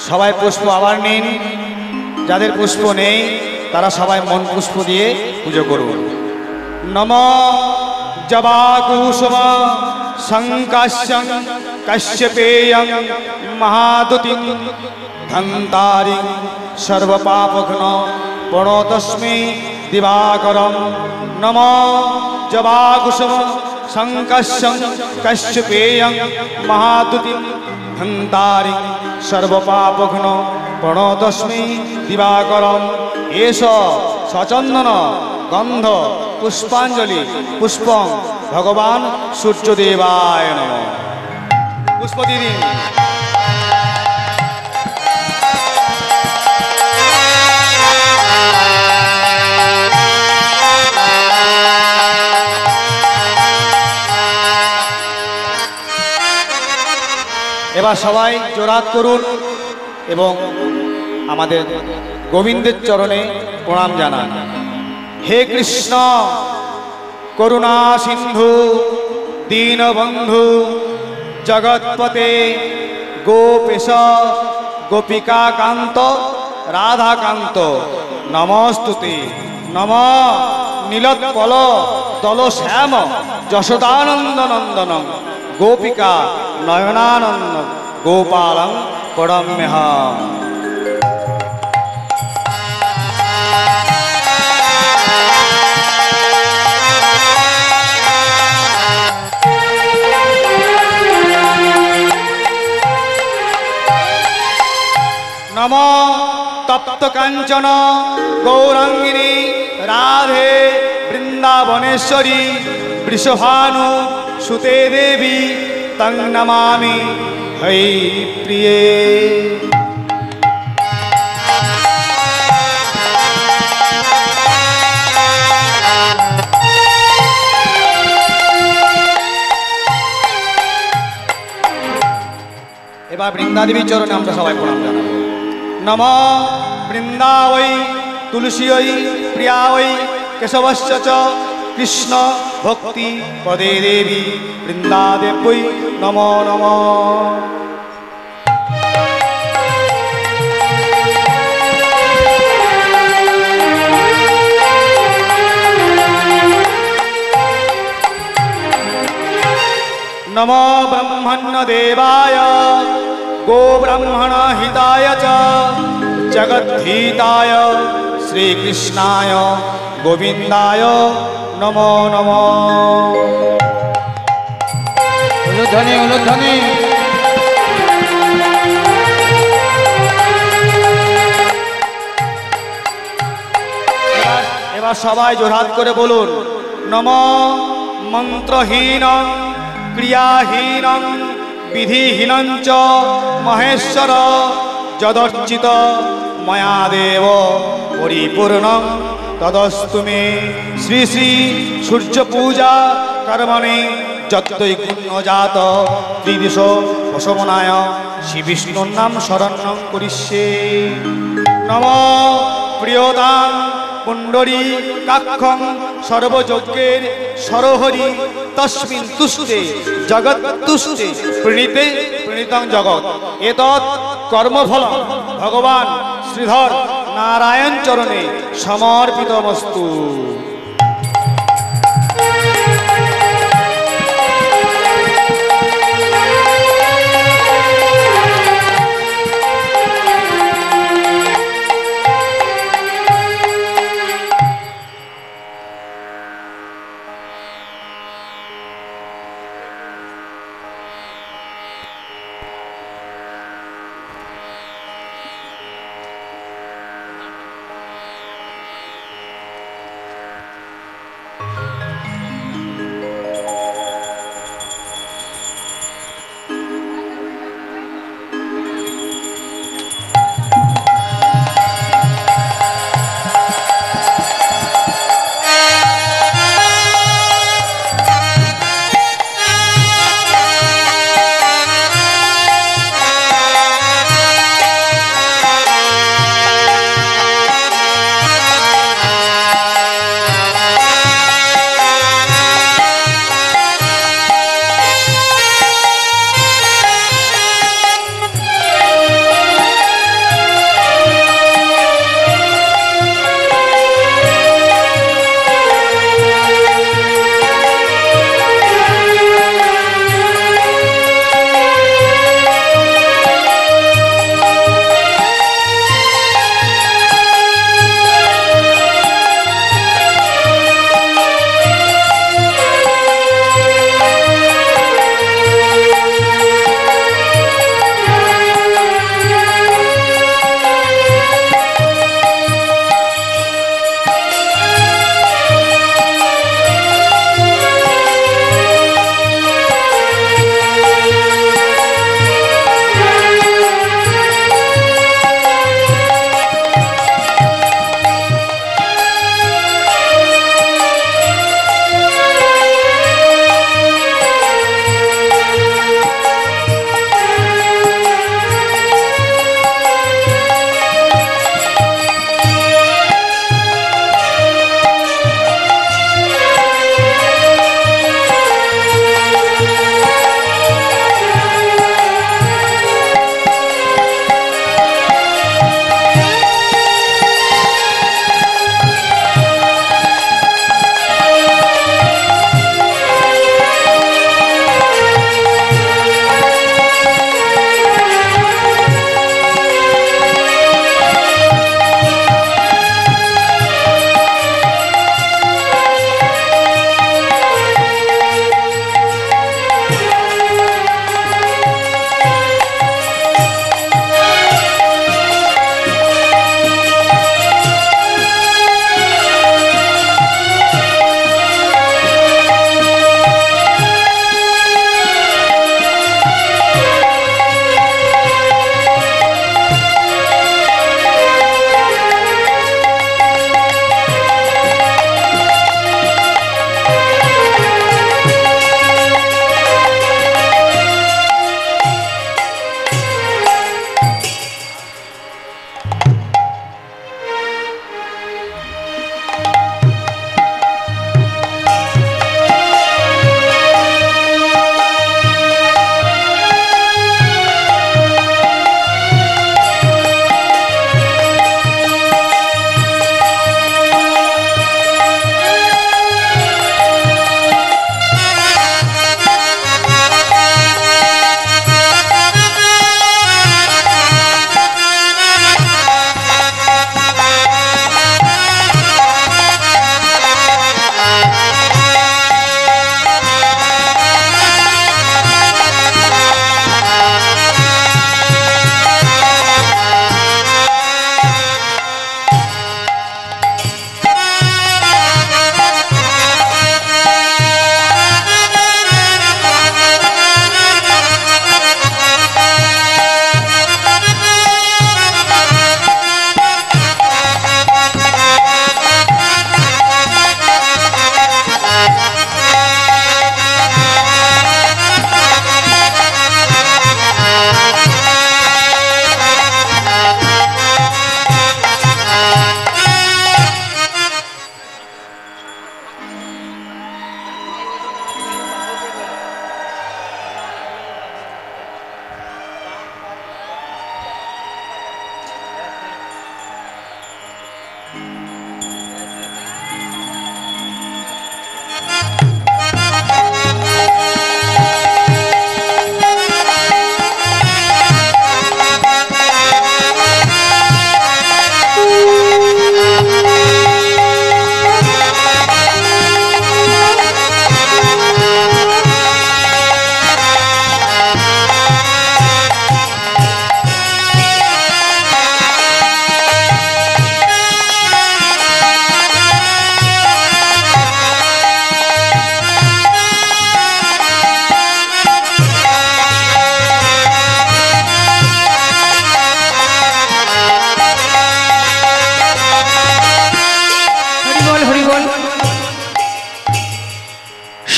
সবাই পুষ্প আবার নিন। যাদের পুষ্প নেই তারা সবাই মন পুষ্প দিয়ে পুজো করুন। নম জবাকুসুম সংকাশ্যং কাশ্যপেয়ং মহাদুতিং ধন্তারিং সর্বপাপঘ্ন প্রণতস্মৈ দিবাকরম। নম জবাকুসুম সংকাশ্যং কাশ্যপেয়ং মহাদুতিং ধন্তারিং সর্বপাপঘ্ন প্রণতস্মৈ দিবাকরম। এষ সচন্দন গন্ধ পুষ্পাঞ্জলি পুষ্পং ভগবান সূর্যদেবায় নমঃ। পুষ্প দিয়ে দিন। এবার সবাই জোড়হাত করুন এবং আমাদের গোবিন্দের চরণে প্রণাম জানান। হে কৃষ্ণ করুণা সিন্ধু দীনবন্ধু জগৎপতে গোপেশ গোপিকাকান্ত রাধাকান্ত নমস্তুতে নম নীলোৎপল দলশ্যাম যশোদানন্দ নন্দনম গোপিকা নয়নানন্দ গোপালং পরম্যহম। নম তপ্ত কাঞ্চন গৌরাঙ্গিনী রাধে বৃন্দাবনেশ্বরী বৃষভানু সুতে দেবী তং নমামি হৈ প্রিয়ে। এবার বৃন্দাদেবীর চরণে আমরা সবাই প্রণাম জানাবো। নম বৃন্দাবৈ তুলসীयै প্রিয়াयै কেশবশ্চ চ কৃষ্ণ ভক্তি পদে দেবী বৃন্দাদেব্যৈ নমো নমঃ। नमो ब्रह्मण्य देवाय गोब्राह्मण हिताय च जगद्धिताय श्रीकृष्णाय गोविन्दाय नमो नमः। উলুধ্বনি উলুধ্বনি। এবার সবাই জোরহাত করে বলুন নম মন্ত্রহীন ক্রিয়াহীন বিধিহীন চ মহেশ্বর যদর্চিত ময়া দেব পরিপূর্ণ তদস্তু মে। শ্রী শ্রী সূর্য পূজা কর্মণি যতই গুণ্যজাত ত্রিদিশ বসমনায় শ্রী বিষ্ণুর নাম শরণ্যং করিষ্যে। নম প্রিয়তাং পুণ্ডরী কাক্ষং সর্বযজ্ঞের সরহরি তস্মিন তুষ্টে জগৎ তুষ্টে প্রণীতে প্রণীতং জগৎ এতৎ কর্মফল ভগবান শ্রীধর নারায়ণ চরণে সমর্পিতমস্তু।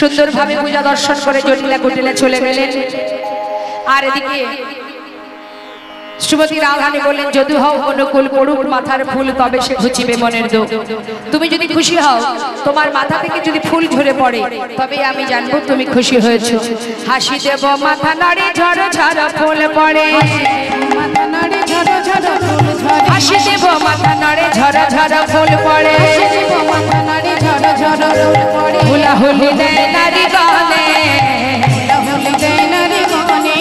সুন্দরভাবে পূজা দর্শন করে জটিলা কুটিলে চলে গেলেন। আর এদিকে শ্রীমতী রাধারানী বললেন, যদি হও অনুকূল পড়ুক মাথার ফুল তবে সে ঘুচিবে মনের দোষ। তুমি যদি খুশি হও, তোমার মাথা থেকে যদি ফুল ঝরে পড়ে, তবে আমি জানবো তুমি খুশি হয়েছো। হাসি দেব মাথা নাড়ে ঝড় ঝড় ফুল পড়ে, মাথা নাড়ে ঝড় ঝড় ফুল ঝরে, হাসি দেব মাথা নাড়ে ঝড় ঝড় ফুল পড়ে, মাথা নাড়ে ঝড় ঝড় ফুল পড়ে, হুলা হুলি দেয় নারী গানে, হুলি দেয় নারী গানে,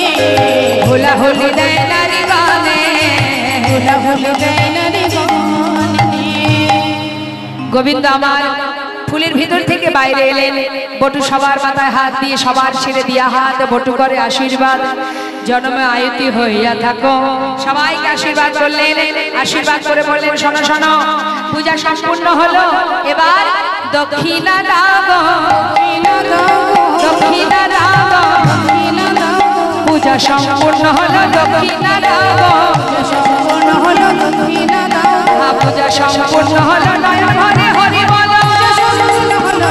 হুলা হুলি দেয় নারী গানে। হুলি দেয় নারী গানে। গোবিন্দ আমার ফুলের ভিতর থেকে বাইরে এলেন, বটু সবার মাথায় হাত দিয়ে সবার ছেড়ে দিয়া হাত বটু করে আশীর্বাদ, জন্মে আয়তি হইয়া থাকো। সবাইকে আশীর্বাদ করলেন, আশীর্বাদ করে বললেন, শোনো শোনো, পূজা সম্পূর্ণ হলো, এবার দক্ষিণা দাও, দক্ষিণা দাও, পূজা সম্পূর্ণ হলো, দক্ষিণা দাও, সম্পূর্ণ হলো দক্ষিণা দাও, পূজা সম্পূর্ণ হলো, নয়ন ভরে হরি বল,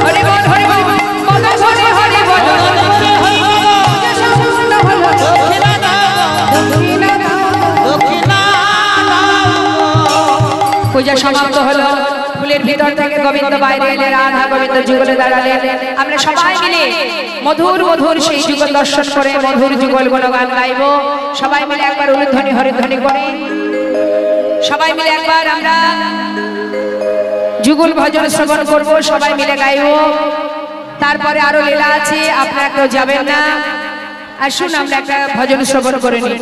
হরি বল, হরি বল, মন ভরে হরি বল, সম্পূর্ণ হলো দক্ষিণা দাও, দক্ষিণা দাও, দক্ষিণা দাও। পূজা সমাপ্ত হলো। ফুলের ভিতর থেকে গোবিন্দ বাইরে এলে, রাধা গোবিন্দ যুগলে দাঁড়ালেন। আমরা সবাই মিলে মধুর মধুর সেই যুগল দর্শন করে মধুর যুগল গুণগান গাইব। সবাই মিলে একবার উলুধ্বনি হরিধ্বনি করে সবাই মিলে একবার আমরা যুগল ভজন শ্রবণ করব, সবাই মিলে গাইব। তারপরে আরো লীলা আছে, আপনারা কেউ যাবেন না, আসুন আমরা একটা ভজন শ্রবণ করে নিই।